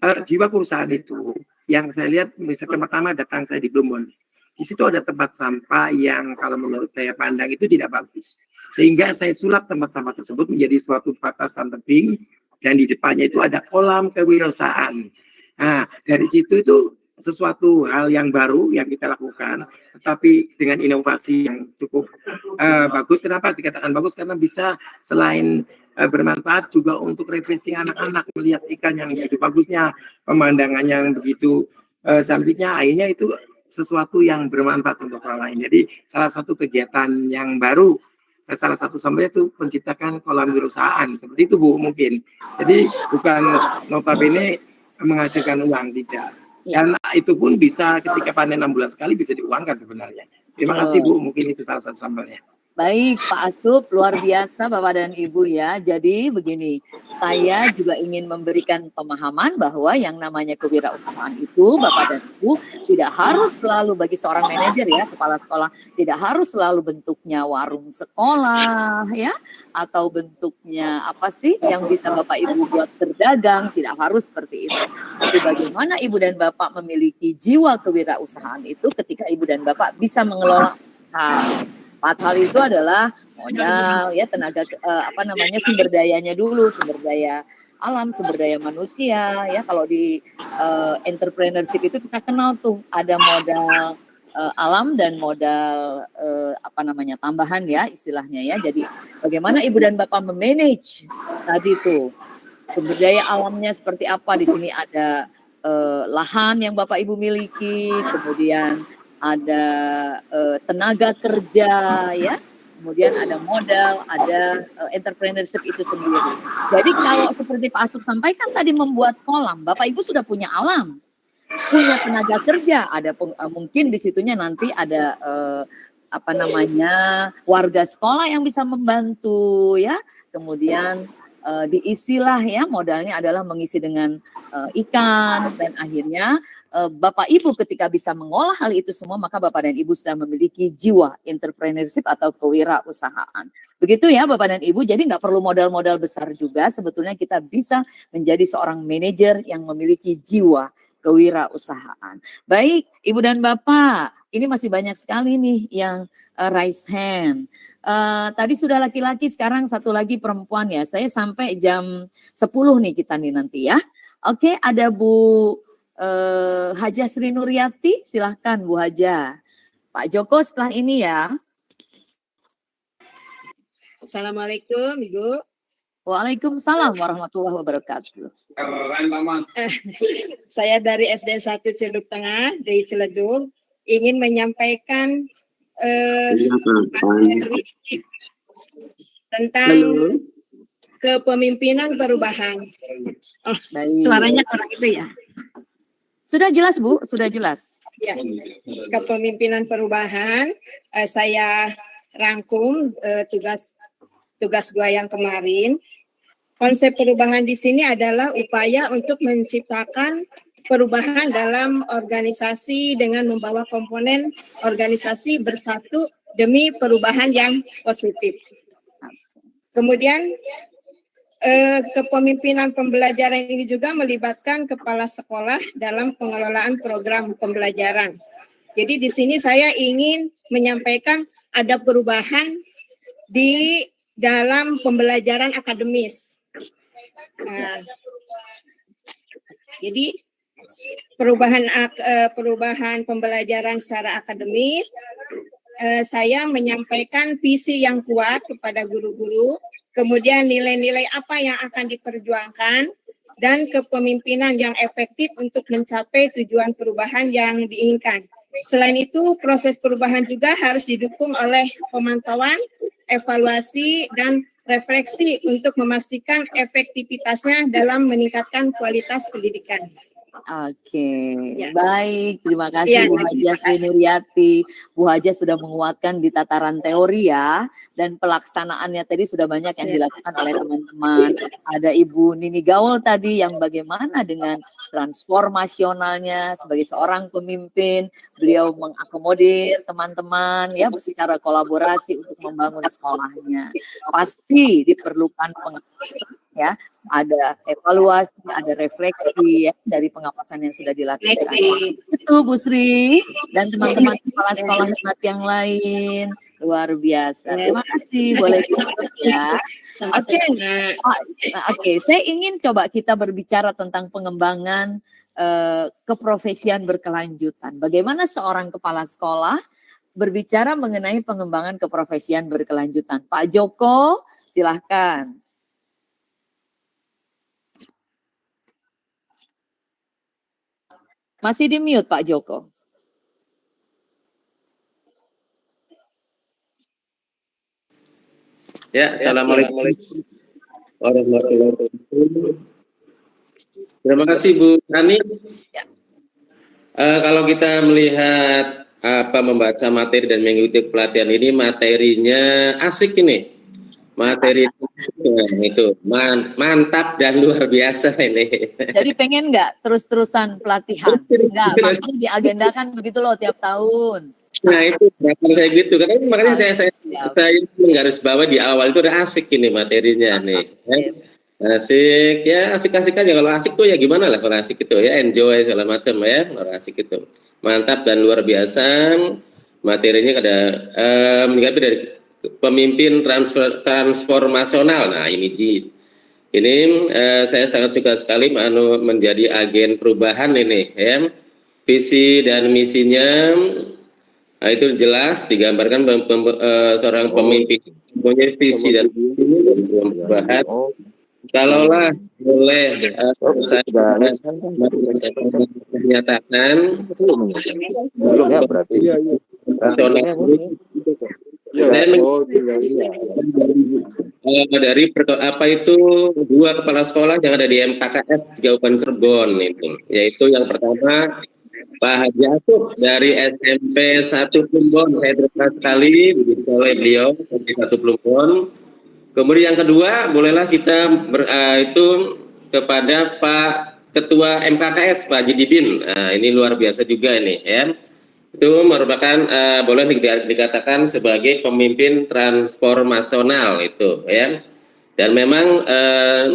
Jiwa perusahaan itu, yang saya lihat, misalkan pertama datang saya di Plumbon. Di situ ada tempat sampah yang kalau menurut saya pandang itu tidak bagus. Sehingga saya sulap tempat sampah tersebut menjadi suatu batasan tebing, dan di depannya itu ada kolam kewirausahaan. Nah, dari situ itu sesuatu hal yang baru yang kita lakukan, tetapi dengan inovasi yang cukup bagus. Kenapa dikatakan bagus? Karena bisa selain bermanfaat juga untuk refreshing anak-anak, melihat ikan yang begitu bagusnya, pemandangan yang begitu cantiknya, akhirnya itu sesuatu yang bermanfaat untuk orang lain. Jadi salah satu kegiatan yang baru salah satu sambelnya itu menciptakan kolam wirausahaan seperti itu Bu mungkin. Jadi bukan notabene menghasilkan uang, tidak. Dan itu pun bisa ketika panen 6 bulan sekali bisa diuangkan sebenarnya. Terima kasih Bu, mungkin itu salah satu sambelnya. Baik, Pak Asup, luar biasa Bapak dan Ibu ya. Jadi begini, saya juga ingin memberikan pemahaman bahwa yang namanya kewirausahaan itu Bapak dan Ibu tidak harus selalu bagi seorang manajer ya, kepala sekolah, tidak harus selalu bentuknya warung sekolah ya, atau bentuknya apa sih yang bisa Bapak Ibu buat berdagang, tidak harus seperti itu. Tapi bagaimana Ibu dan Bapak memiliki jiwa kewirausahaan itu ketika Ibu dan Bapak bisa mengelola hal. 4 hal itu adalah modal, ya tenaga sumber dayanya dulu, sumber daya alam, sumber daya manusia, ya kalau di entrepreneurship itu kita kenal tuh ada modal alam dan modal tambahan ya istilahnya ya. Jadi bagaimana Ibu dan Bapak memanage tadi tuh sumber daya alamnya seperti apa? Di sini ada lahan yang Bapak Ibu miliki, kemudian ada tenaga kerja ya, kemudian ada modal, ada entrepreneurship itu sendiri. Jadi kalau seperti Pak Asup sampaikan tadi membuat kolam, Bapak Ibu sudah punya alam, punya tenaga kerja, ada mungkin di situnya nanti ada warga sekolah yang bisa membantu ya, kemudian diisilah ya, modalnya adalah mengisi dengan ikan, dan akhirnya Bapak Ibu ketika bisa mengolah hal itu semua, maka Bapak dan Ibu sudah memiliki jiwa entrepreneurship atau kewirausahaan. Begitu ya Bapak dan Ibu, jadi nggak perlu modal-modal besar juga, sebetulnya kita bisa menjadi seorang manajer yang memiliki jiwa kewirausahaan. Baik, Ibu dan Bapak, ini masih banyak sekali nih yang raise hand. Tadi sudah laki-laki, sekarang satu lagi perempuan ya. Saya sampai jam 10 nih kita nih nanti ya. Oke, ada Bu Haja Sri Nuryati, silahkan Bu Haja. Pak Joko setelah ini ya. Assalamualaikum Ibu. Waalaikumsalam warahmatullahi wabarakatuh. Saya dari SD 1 Ciledug Tengah, dari Ciledug, ingin menyampaikan tentang kepemimpinan perubahan. Oh, suaranya kurang itu ya. Sudah jelas Bu, sudah jelas. Ya, kepemimpinan perubahan saya rangkum tugas gua yang kemarin. Konsep perubahan di sini adalah upaya untuk menciptakan perubahan dalam organisasi dengan membawa komponen organisasi bersatu demi perubahan yang positif. Kemudian kepemimpinan pembelajaran ini juga melibatkan kepala sekolah dalam pengelolaan program pembelajaran. Jadi di sini saya ingin menyampaikan ada perubahan di dalam pembelajaran akademis. Jadi perubahan pembelajaran secara akademis, saya menyampaikan visi yang kuat kepada guru-guru, kemudian nilai-nilai apa yang akan diperjuangkan, dan kepemimpinan yang efektif untuk mencapai tujuan perubahan yang diinginkan. Selain itu, proses perubahan juga harus didukung oleh pemantauan, evaluasi, dan refleksi untuk memastikan efektivitasnya dalam meningkatkan kualitas pendidikan. Oke, Ya. baik. Terima kasih Ya, Bu Haja Sri Nuryati. Bu Haja sudah menguatkan di tataran teori ya, dan pelaksanaannya tadi sudah banyak yang dilakukan oleh teman-teman. Ada Ibu Nini Gaul tadi yang bagaimana dengan transformasionalnya sebagai seorang pemimpin, beliau mengakomodir teman-teman ya secara kolaborasi untuk membangun sekolahnya. Pasti diperlukan pengawasan ya, ada evaluasi, ada refleksi ya dari pengawasan yang sudah dilakukan. Itu Bu Sri dan teman-teman kepala sekolah hebat yang lain, luar biasa. Terima kasih, boleh ditutup ya. Oke, saya ingin coba kita berbicara tentang pengembangan keprofesian berkelanjutan. Bagaimana seorang kepala sekolah berbicara mengenai pengembangan keprofesian berkelanjutan. Pak Joko, silahkan. Masih di mute Pak Joko. Ya, assalamualaikum warahmatullahi wabarakatuh. Terima kasih Bu Ani. Kalau kita melihat membaca materi dan mengikuti pelatihan ini, materinya asik ini. Materi itu mantap dan luar biasa ini. Jadi pengen nggak terus-terusan pelatihan? Nggak, maksudnya diagendakan begitu loh tiap tahun. Nah itu harapan saya gitu, karena makanya saya menggaris bawah di awal itu udah asik ini materinya nih. Asik ya, asik-asik aja. Kalau asik tuh ya gimana lah kalau asik itu ya, enjoy segala macam ya, kalau asik itu mantap dan luar biasa. Materinya ada meningkat dari pemimpin transformasional. Nah ini Ji, ini saya sangat suka sekali menjadi agen perubahan ini ya. Visi dan misinya itu jelas digambarkan seorang pemimpin punya visi dan perubahan. Kalaulah boleh saya menyatakan dari apa itu dua kepala sekolah yang ada di MKKS Kabupaten Cirebon itu, yaitu yang pertama Pak Haji Asuf dari SMP 1 Plumbon, saya terima sekali begitu oleh beliau SMP 1 Plumbon. Kemudian yang kedua, bolehlah kita itu kepada Pak Ketua MKKS Pak Haji Didin. Nah, ini luar biasa juga ini ya. Itu merupakan boleh dikatakan sebagai pemimpin transformasional itu ya. Dan memang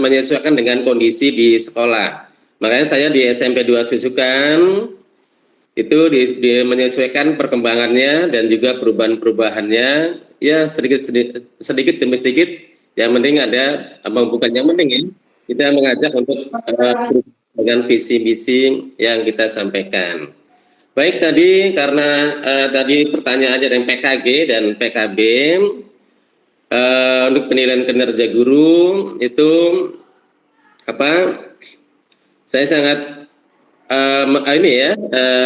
menyesuaikan dengan kondisi di sekolah. Makanya saya di SMP 2 Susukan itu menyesuaikan perkembangannya dan juga perubahan-perubahannya ya sedikit demi sedikit. Yang penting ada bukan yang penting ya, kita mengajak untuk dengan visi misi yang kita sampaikan. Baik, tadi karena tadi pertanyaannya dari PKG dan PKB untuk penilaian kinerja guru itu apa? Saya sangat ini ya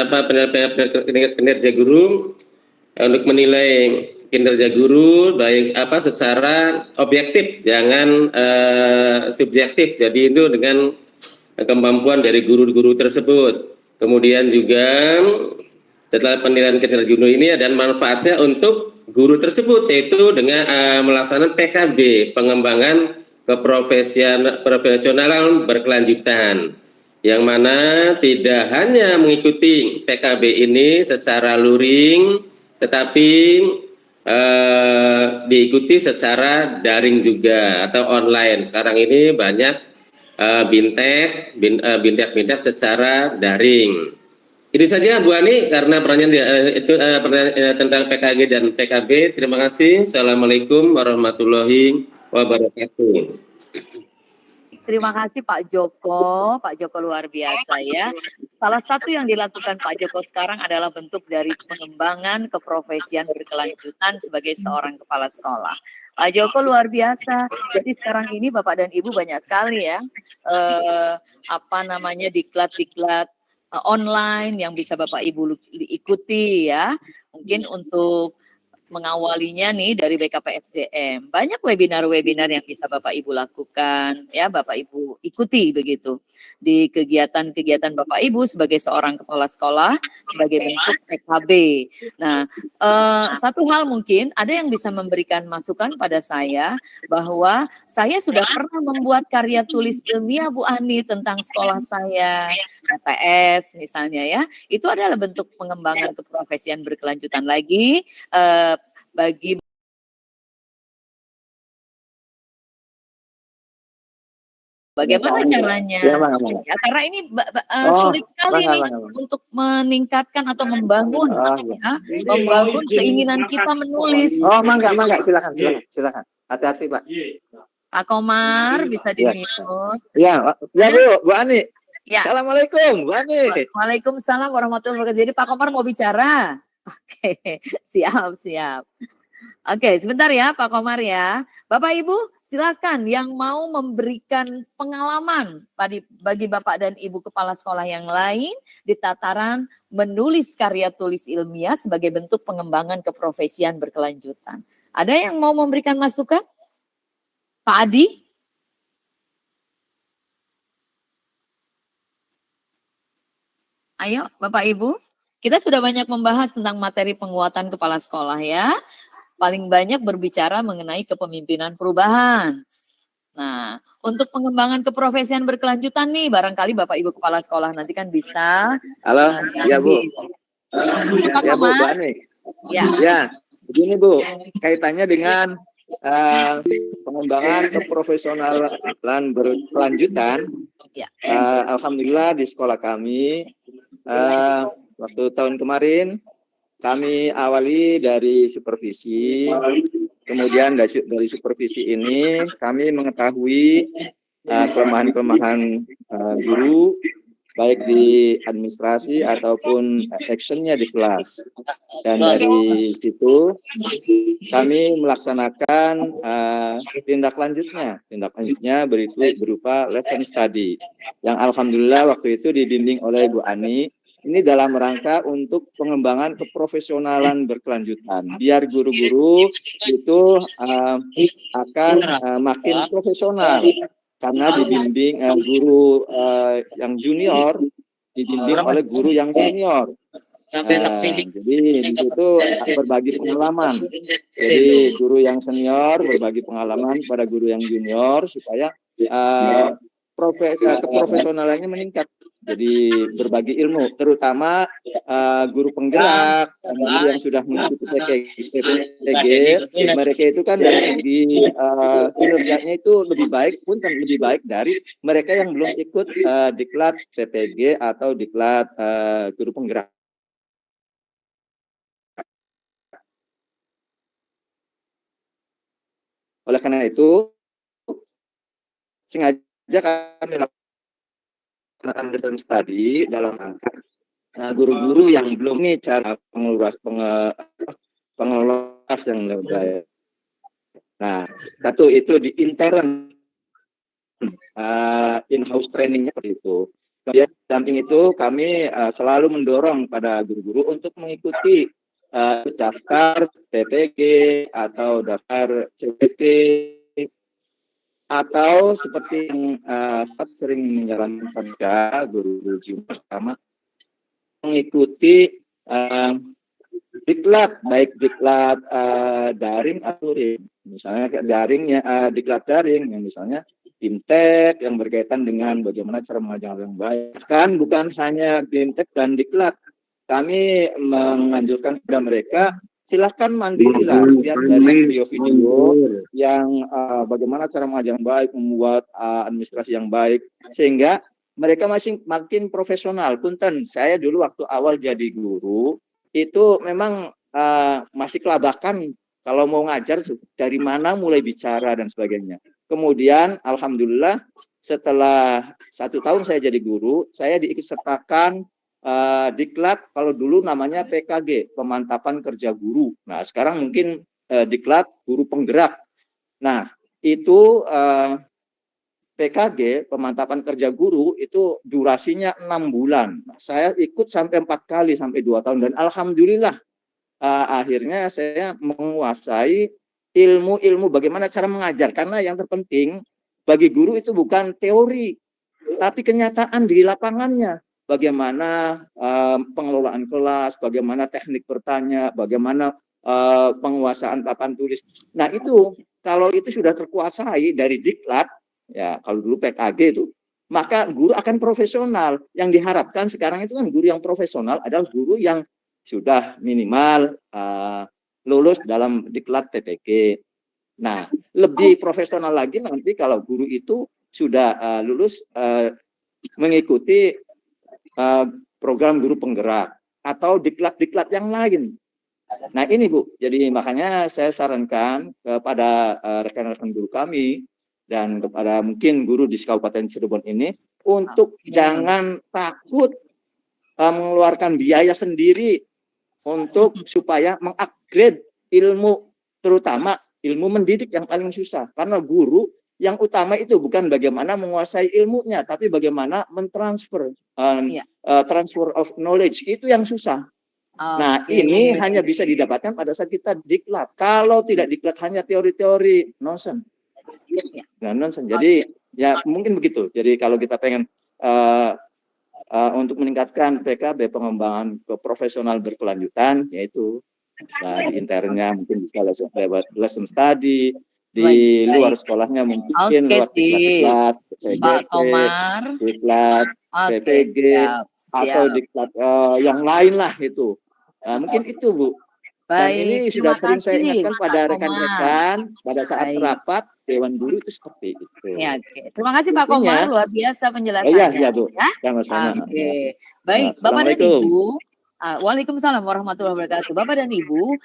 penilaian kinerja guru untuk menilai kinerja guru baik secara objektif, jangan subjektif. Jadi itu dengan kemampuan dari guru-guru tersebut. Kemudian juga setelah penilaian kinerja guru ini ada manfaatnya untuk guru tersebut, yaitu dengan melaksanakan PKB, pengembangan profesionalan berkelanjutan, yang mana tidak hanya mengikuti PKB ini secara luring, tetapi diikuti secara daring juga atau online. Sekarang ini banyak bintek secara daring. Ini saja Bu Ani karena pertanyaan tentang PKG dan PKB. Terima kasih. Assalamualaikum warahmatullahi wabarakatuh. Terima kasih Pak Joko luar biasa ya. Salah satu yang dilakukan Pak Joko sekarang adalah bentuk dari pengembangan keprofesian berkelanjutan sebagai seorang kepala sekolah. Pak Joko luar biasa. Jadi sekarang ini Bapak dan Ibu banyak sekali ya diklat-diklat online yang bisa Bapak Ibu ikuti ya. Mungkin untuk mengawalinya nih dari BKPSDM. Banyak webinar-webinar yang bisa Bapak Ibu lakukan, ya Bapak Ibu ikuti begitu. Di kegiatan-kegiatan Bapak Ibu sebagai seorang kepala sekolah, sebagai bentuk PKB. Nah, satu hal mungkin, ada yang bisa memberikan masukan pada saya, bahwa saya sudah pernah membuat karya tulis ilmiah Bu Ani tentang sekolah saya, KTS misalnya ya. Itu adalah bentuk pengembangan keprofesian berkelanjutan lagi, bagi bagaimana caranya ya, karena ini sulit sekali nih untuk meningkatkan atau membangun membangun keinginan kita menulis. Mangga silakan hati-hati Pak. Pak Komar bisa di-mute. Ya Bu Ani. Ya. Assalamualaikum Bu Ani. Waalaikumsalam warahmatullahi wabarakatuh. Jadi Pak Komar mau bicara. Oke, siap. Oke, sebentar ya Pak Komar ya. Bapak Ibu silakan yang mau memberikan pengalaman bagi Bapak dan Ibu kepala sekolah yang lain di tataran menulis karya tulis ilmiah sebagai bentuk pengembangan keprofesian berkelanjutan. Ada yang mau memberikan masukan? Pak Adi? Ayo, Bapak Ibu. Kita sudah banyak membahas tentang materi penguatan kepala sekolah ya. Paling banyak berbicara mengenai kepemimpinan perubahan. Nah, untuk pengembangan keprofesian berkelanjutan nih, barangkali Bapak Ibu kepala sekolah nanti kan bisa. Halo, ya Bu. Pak Ya Bu, Bu Komar. Ani. Ya. Ya, begini Bu, kaitannya dengan pengembangan keprofesionalan berkelanjutan. Ya. Alhamdulillah di sekolah kami waktu tahun kemarin kami awali dari supervisi, kemudian dari supervisi ini kami mengetahui kelemahan-kelemahan guru baik di administrasi ataupun actionnya di kelas. Dan dari situ kami melaksanakan tindak lanjutnya berupa lesson study yang alhamdulillah waktu itu dibimbing oleh Bu Ani. Ini dalam rangka untuk pengembangan keprofesionalan berkelanjutan. Biar guru-guru itu akan makin profesional karena dibimbing guru yang junior dibimbing oleh guru yang senior. Jadi di situ berbagi pengalaman. Jadi guru yang senior berbagi pengalaman pada guru yang junior supaya keprofesionalannya meningkat. Jadi berbagi ilmu, terutama guru penggerak, guru yang sudah mengikuti PTG, mereka itu kan dari segi kinerjanya itu lebih baik dari mereka yang belum ikut diklat PPG atau diklat guru penggerak. Oleh karena itu, sengaja kami lakukan lesson study dalam rangka guru-guru yang belum nih cara pengelola yang lebih baik. Nah, satu itu di intern in-house trainingnya seperti itu. Kemudian samping itu kami selalu mendorong pada guru-guru untuk mengikuti daftar PPG atau daftar CPT atau seperti yang sering menjalankan guru-guru junior sama mengikuti diklat, baik diklat daring atau luring. Misalnya daringnya diklat daring yang misalnya Bimtek yang berkaitan dengan bagaimana cara mengajar yang baik. Kan bukan hanya Bimtek dan diklat. Kami menganjurkan kepada mereka silahkan mandirilah lihat dari video-video yang bagaimana cara mengajar yang baik, membuat administrasi yang baik, sehingga mereka makin profesional. Punten, saya dulu waktu awal jadi guru itu memang masih kelabakan kalau mau ngajar dari mana mulai bicara dan sebagainya. Kemudian alhamdulillah setelah 1 tahun saya jadi guru, saya diikutsertakan diklat, kalau dulu namanya PKG, pemantapan kerja guru. Nah, sekarang mungkin diklat guru penggerak. Nah, itu PKG, pemantapan kerja guru, itu durasinya 6 bulan. Saya ikut sampai 4 kali, sampai 2 tahun. Dan alhamdulillah, akhirnya saya menguasai ilmu-ilmu bagaimana cara mengajar. Karena yang terpenting, bagi guru itu bukan teori, tapi kenyataan di lapangannya. Bagaimana pengelolaan kelas, bagaimana teknik bertanya, bagaimana penguasaan papan tulis. Nah itu, kalau itu sudah terkuasai dari diklat, ya kalau dulu PKG itu, maka guru akan profesional. Yang diharapkan sekarang itu kan guru yang profesional adalah guru yang sudah minimal lulus dalam diklat PPG. Nah, lebih profesional lagi nanti kalau guru itu sudah lulus mengikuti program guru penggerak atau diklat-diklat yang lain. Nah ini Bu, jadi makanya saya sarankan kepada rekan-rekan guru kami dan kepada mungkin guru di Kabupaten Cirebon ini untuk jangan takut mengeluarkan biaya sendiri untuk supaya mengupgrade ilmu, terutama ilmu mendidik yang paling susah. Karena guru yang utama itu bukan bagaimana menguasai ilmunya, tapi bagaimana mentransfer, transfer of knowledge, itu yang susah. Nah, ini hanya bisa didapatkan pada saat kita diklat. Kalau tidak diklat hanya teori-teori, nonsen. Jadi ya mungkin begitu. Jadi kalau kita pengen untuk meningkatkan PKB pengembangan ke profesional berkelanjutan, yaitu di internnya mungkin bisa lewat lesson study, di luar sekolahnya mungkin lewat diklat, Pak Komar, diklat, PPG, atau diklat yang lain lah itu. Mungkin itu Bu. Dan ini sudah sering saya ingatkan pada rekan-rekan pada saat rapat Dewan Guru itu seperti itu. Ya, oke. Terima kasih Pak Komar, luar biasa penjelasannya. Iya Bu. Ya? Sama-sama. Oke. Baik, Bapak dan Ibu. Waalaikumsalam warahmatullahi wabarakatuh. Bapak dan Ibu,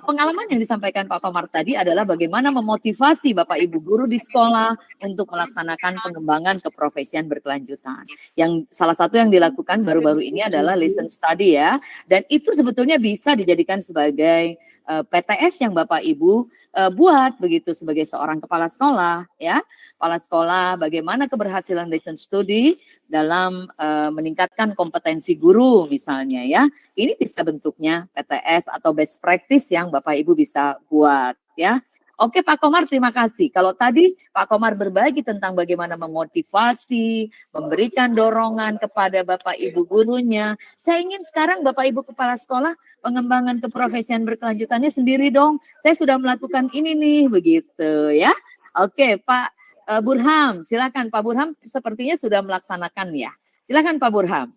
pengalaman yang disampaikan Pak Komar tadi adalah bagaimana memotivasi Bapak Ibu guru di sekolah untuk melaksanakan pengembangan keprofesian berkelanjutan. Yang salah satu yang dilakukan baru-baru ini adalah listen study ya. Dan itu sebetulnya bisa dijadikan sebagai PTS yang Bapak Ibu buat begitu sebagai seorang kepala sekolah ya. Kepala sekolah bagaimana keberhasilan listen study dalam meningkatkan kompetensi guru misalnya ya. Ini bisa bentuknya PTS atau best practice yang Bapak Ibu bisa buat ya. Oke Pak Komar, terima kasih. Kalau tadi Pak Komar berbagi tentang bagaimana memotivasi, memberikan dorongan kepada Bapak Ibu gurunya, saya ingin sekarang Bapak Ibu kepala sekolah pengembangan keprofesian berkelanjutannya sendiri dong. Saya sudah melakukan ini nih, begitu ya. Oke Pak Burham, silakan Pak Burham, sepertinya sudah melaksanakan ya. Silakan Pak Burham.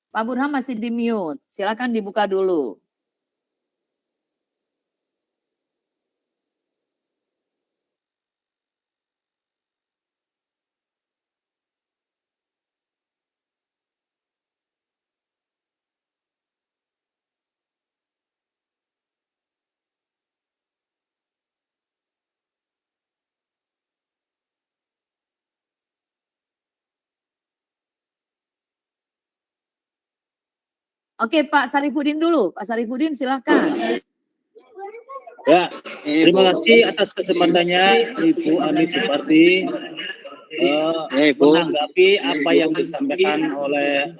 Pak Burham masih di mute, silakan dibuka dulu. Oke Pak Sarifudin dulu, Pak Sarifudin silakan. Ya, terima kasih atas kesempatannya Ibu Ani Supardi menanggapi apa yang disampaikan oleh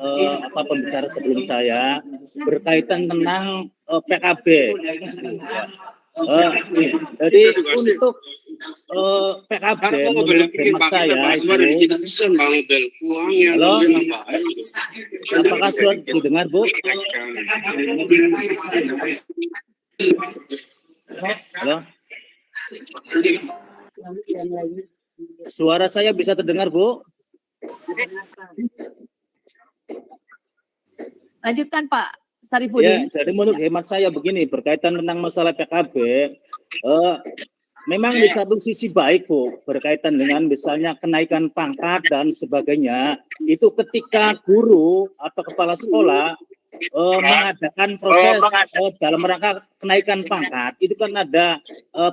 pembicara sebelum saya berkaitan tentang PKB. Jadi untuk PKB menurut hemat saya itu, halo, apakah sudah didengar Bu? Halo, suara saya bisa terdengar Bu? Lanjutkan Pak Sarifudin. Ya, jadi menurut hemat saya begini, berkaitan tentang masalah PKB, memang di satu sisi baik Bu, berkaitan dengan misalnya kenaikan pangkat dan sebagainya, itu ketika guru atau kepala sekolah mengadakan proses dalam rangka kenaikan pangkat, itu kan ada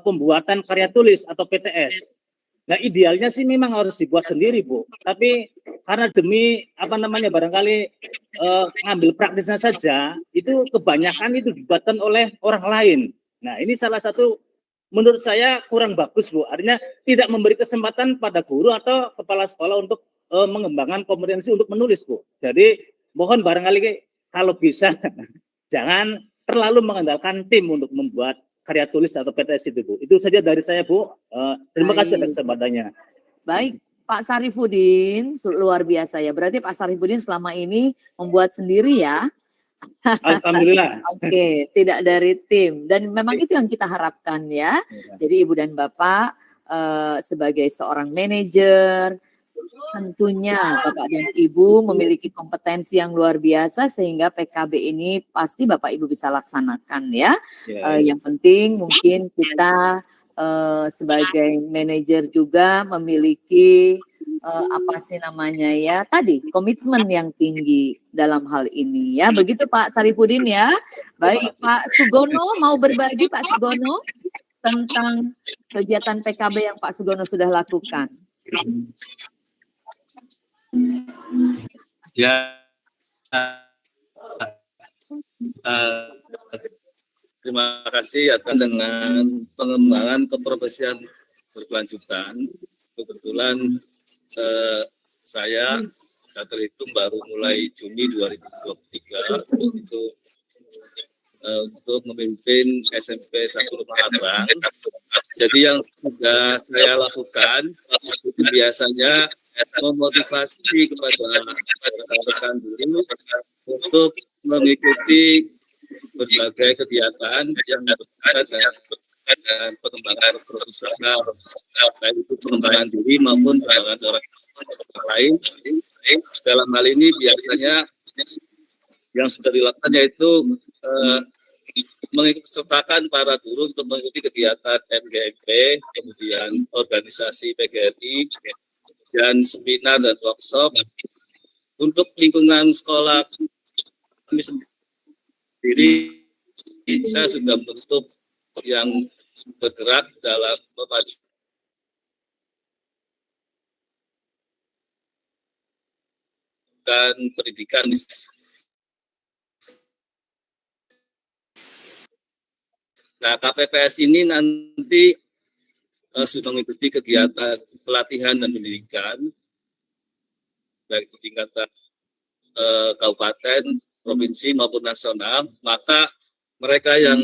pembuatan karya tulis atau PTS. Nah idealnya sih memang harus dibuat sendiri Bu, tapi karena demi barangkali ngambil praktisnya saja, itu kebanyakan itu dibuatkan oleh orang lain. Nah ini salah satu menurut saya kurang bagus Bu, artinya tidak memberi kesempatan pada guru atau kepala sekolah untuk mengembangkan kompetensi untuk menulis Bu. Jadi mohon barangkali kalau bisa jangan terlalu mengandalkan tim untuk membuat karya tulis atau PTS itu Bu. Itu saja dari saya Bu. Terima kasih atas kesempatannya. Baik, Pak Sarifudin, luar biasa ya. Berarti Pak Sarifudin selama ini membuat sendiri ya? Alhamdulillah. Oke, tidak dari tim. Dan memang itu yang kita harapkan ya. Jadi Ibu dan Bapak sebagai seorang manajer, tentunya Bapak dan Ibu memiliki kompetensi yang luar biasa sehingga PKB ini pasti Bapak Ibu bisa laksanakan ya. Yang penting mungkin kita sebagai manajer juga memiliki komitmen yang tinggi dalam hal ini ya. Begitu Pak Sarifudin ya. Baik Pak Sugono, mau berbagi Pak Sugono tentang kegiatan PKB yang Pak Sugono sudah lakukan. Ya, terima kasih atas dengan pengembangan keprofesian berkelanjutan. Kebetulan saya terhitung baru mulai Juni 2023 itu untuk memimpin SMP 1 Rumah Abang. Jadi yang sudah saya lakukan itu biasanya memotivasi kepada rekan-rekan guru untuk mengikuti berbagai kegiatan yang berkaitan dengan pengembangan profesional, baik itu pengembangan diri maupun pengembangan orang lain. Dalam hal ini biasanya yang sudah dilakukan yaitu mengikutsertakan para guru untuk mengikuti kegiatan MGMP, kemudian organisasi PGRI, dan seminar dan workshop. Untuk lingkungan sekolah kami sendiri, saya sudah membentuk yang bergerak dalam memajukan pendidikan. Nah, KPPS ini nanti sudah mengikuti kegiatan pelatihan dan pendidikan, baik di tingkatan kabupaten, provinsi maupun nasional. Maka mereka yang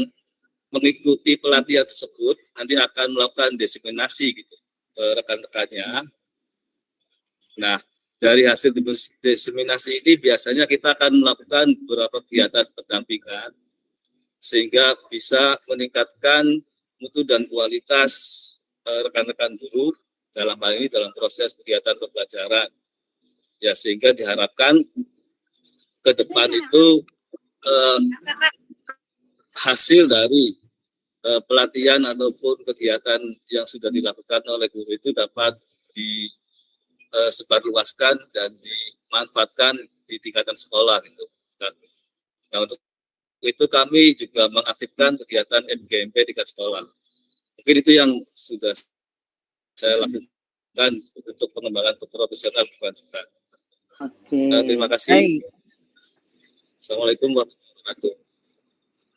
mengikuti pelatihan tersebut nanti akan melakukan diseminasi gitu ke rekan-rekannya. Nah, dari hasil diseminasi ini biasanya kita akan melakukan beberapa kegiatan pendampingan sehingga bisa meningkatkan mutu dan kualitas rekan-rekan guru dalam hal ini dalam proses kegiatan pembelajaran. Ya, sehingga diharapkan ke depan itu hasil dari pelatihan ataupun kegiatan yang sudah dilakukan oleh guru itu dapat disebarluaskan dan dimanfaatkan di tingkatan sekolah gitu. Nah, untuk itu kami juga mengaktifkan kegiatan MGMP tingkat sekolah. Mungkin itu yang sudah saya lakukan untuk pengembangan profesional berkelanjutan. Oke. Terima kasih. Baik. Assalamualaikum warahmatullahi wabarakatuh.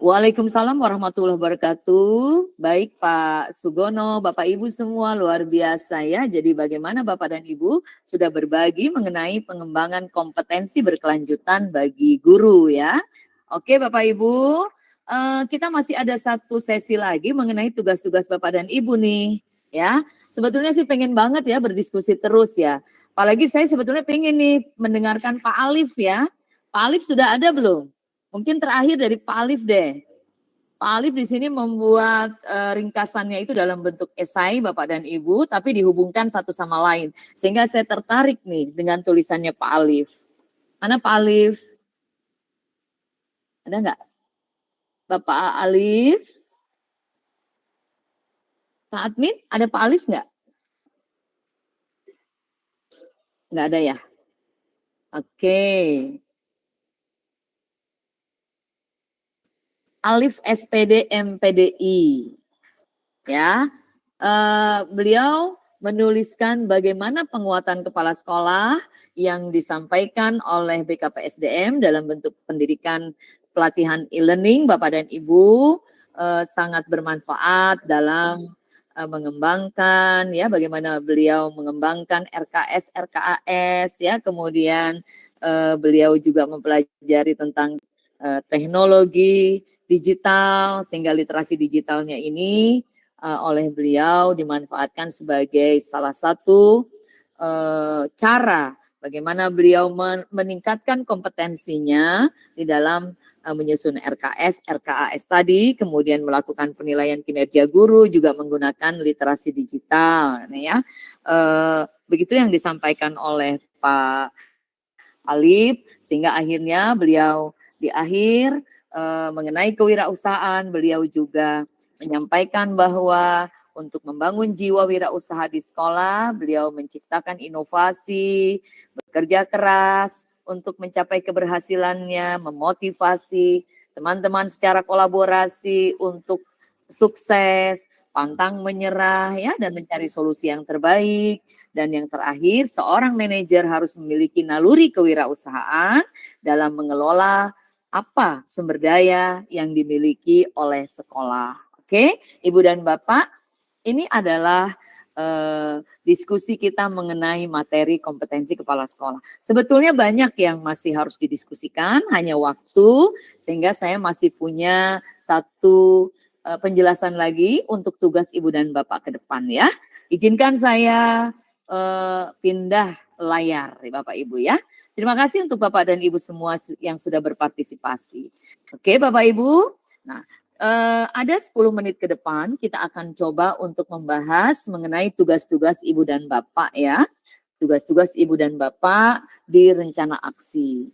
Waalaikumsalam warahmatullahi wabarakatuh. Baik Pak Sugono, Bapak Ibu semua luar biasa ya. Jadi bagaimana Bapak dan Ibu sudah berbagi mengenai pengembangan kompetensi berkelanjutan bagi guru ya. Oke Bapak Ibu, kita masih ada satu sesi lagi mengenai tugas-tugas Bapak dan Ibu nih ya. Sebetulnya sih pengen banget ya berdiskusi terus ya. Apalagi saya sebetulnya pengen nih mendengarkan Pak Alif ya. Pak Alif sudah ada belum? Mungkin terakhir dari Pak Alif deh. Pak Alif di sini membuat ringkasannya itu dalam bentuk esai Bapak dan Ibu, tapi dihubungkan satu sama lain. Sehingga saya tertarik nih dengan tulisannya Pak Alif. Mana Pak Alif? Ada nggak? Bapak Alif? Pak Admin, ada Pak Alif nggak? Nggak ada ya? Oke. Alif SPD MPDI. Ya, beliau menuliskan bagaimana penguatan kepala sekolah yang disampaikan oleh BKPSDM dalam bentuk pendidikan pelatihan e-learning Bapak dan Ibu sangat bermanfaat dalam mengembangkan ya bagaimana beliau mengembangkan RKS RKAS ya, kemudian beliau juga mempelajari tentang teknologi digital sehingga literasi digitalnya ini oleh beliau dimanfaatkan sebagai salah satu cara bagaimana beliau meningkatkan kompetensinya di dalam menyusun RKS, RKAS tadi, kemudian melakukan penilaian kinerja guru, juga menggunakan literasi digital. Nah, ya, begitu yang disampaikan oleh Pak Alif, sehingga akhirnya beliau di akhir mengenai kewirausahaan, beliau juga menyampaikan bahwa untuk membangun jiwa wirausaha di sekolah, beliau menciptakan inovasi, bekerja keras, untuk mencapai keberhasilannya, memotivasi teman-teman secara kolaborasi untuk sukses, pantang menyerah ya dan mencari solusi yang terbaik. Dan yang terakhir, seorang manajer harus memiliki naluri kewirausahaan dalam mengelola apa sumber daya yang dimiliki oleh sekolah. Oke, Ibu dan Bapak, ini adalah diskusi kita mengenai materi kompetensi kepala sekolah. Sebetulnya banyak yang masih harus didiskusikan, hanya waktu, sehingga saya masih punya satu penjelasan lagi untuk tugas Ibu dan Bapak ke depan ya. Izinkan saya pindah layar Bapak Ibu ya. Terima kasih untuk Bapak dan Ibu semua yang sudah berpartisipasi. Oke Bapak Ibu, nah ada 10 menit ke depan kita akan coba untuk membahas mengenai tugas-tugas Ibu dan Bapak ya. Tugas-tugas Ibu dan Bapak di rencana aksi.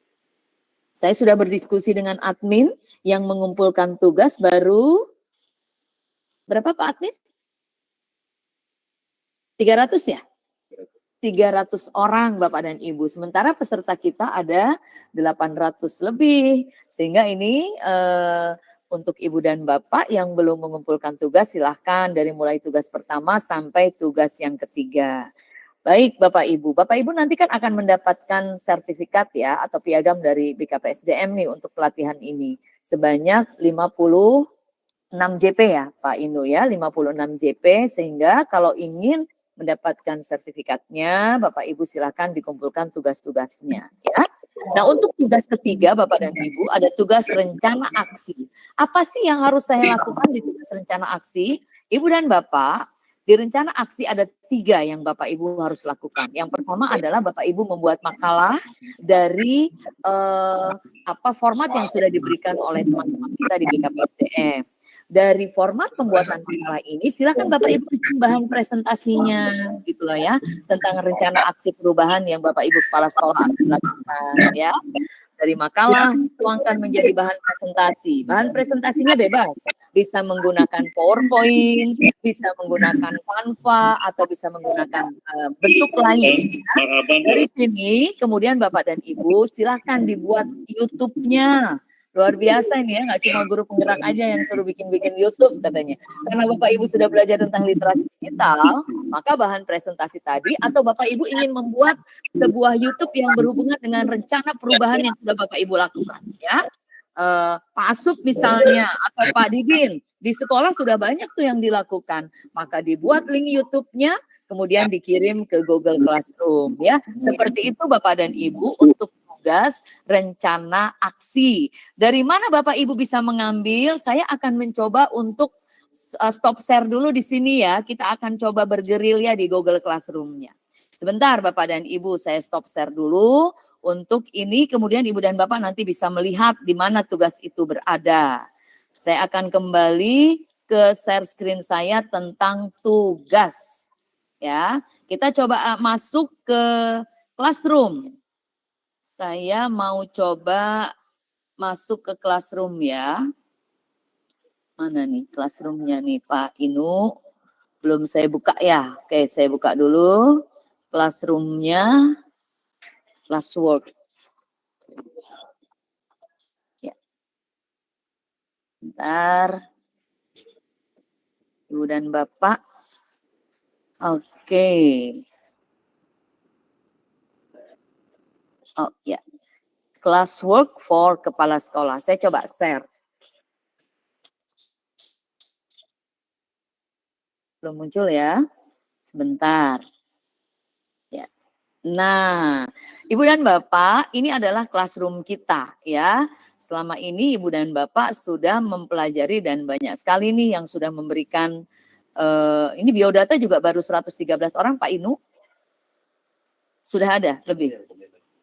Saya sudah berdiskusi dengan admin yang mengumpulkan tugas baru. Berapa Pak admin? 300 ya? 300 orang Bapak dan Ibu. Sementara peserta kita ada 800 lebih. Sehingga ini untuk Ibu dan Bapak yang belum mengumpulkan tugas, silahkan dari mulai tugas pertama sampai tugas yang ketiga. Baik Bapak Ibu. Bapak Ibu nanti kan akan mendapatkan sertifikat ya atau piagam dari BKPSDM nih untuk pelatihan ini. Sebanyak 56 JP ya Pak Inu ya, 56 JP sehingga kalau ingin mendapatkan sertifikatnya, Bapak Ibu silakan dikumpulkan tugas-tugasnya ya. Nah, untuk tugas ketiga Bapak dan Ibu ada tugas rencana aksi. Apa sih yang harus saya lakukan di tugas rencana aksi? Ibu dan Bapak, di rencana aksi ada 3 yang Bapak Ibu harus lakukan. Yang pertama adalah Bapak Ibu membuat makalah dari format yang sudah diberikan oleh teman-teman kita di BKPSDM. Dari format pembuatan makalah ini, silakan Bapak Ibu bikin bahan presentasinya, gitu loh ya, tentang rencana aksi perubahan yang Bapak Ibu kepala sekolah akan lakukan, ya. Dari makalah dituangkan menjadi bahan presentasi. Bahan presentasinya bebas, bisa menggunakan PowerPoint, bisa menggunakan Canva, atau bisa menggunakan bentuk lain. Ya. Dari sini, kemudian Bapak dan Ibu silakan dibuat YouTube-nya. Luar biasa ini ya, nggak cuma guru penggerak aja yang suruh bikin-bikin YouTube katanya. Karena Bapak Ibu sudah belajar tentang literasi digital, maka bahan presentasi tadi atau Bapak Ibu ingin membuat sebuah YouTube yang berhubungan dengan rencana perubahan yang sudah Bapak Ibu lakukan, ya. Pak Asup misalnya atau Pak Didin di sekolah sudah banyak tuh yang dilakukan, maka dibuat link YouTube-nya, kemudian dikirim ke Google Classroom, ya. Seperti itu Bapak dan Ibu untuk tugas rencana aksi. Dari mana Bapak Ibu bisa mengambil? Saya akan mencoba untuk stop share dulu di sini ya. Kita akan coba bergerilya di Google Classroom-nya. Sebentar Bapak dan Ibu, saya stop share dulu untuk ini. Kemudian Ibu dan Bapak nanti bisa melihat di mana tugas itu berada. Saya akan kembali ke share screen saya tentang tugas. Ya, kita coba masuk ke Classroom. Saya mau coba masuk ke Classroom ya. Mana nih Classroom-nya nih Pak Inu? Belum saya buka ya. Oke, saya buka dulu Classroom-nya. Classwork. Ya. Bentar. Ibu dan Bapak. Oke. Oh ya, classwork for kepala sekolah. Saya coba share. Belum muncul ya? Sebentar. Ya. Nah, Ibu dan Bapak, ini adalah classroom kita ya. Selama ini Ibu dan Bapak sudah mempelajari dan banyak sekali nih yang sudah memberikan ini biodata juga baru 113 orang Pak Inu. Sudah ada lebih.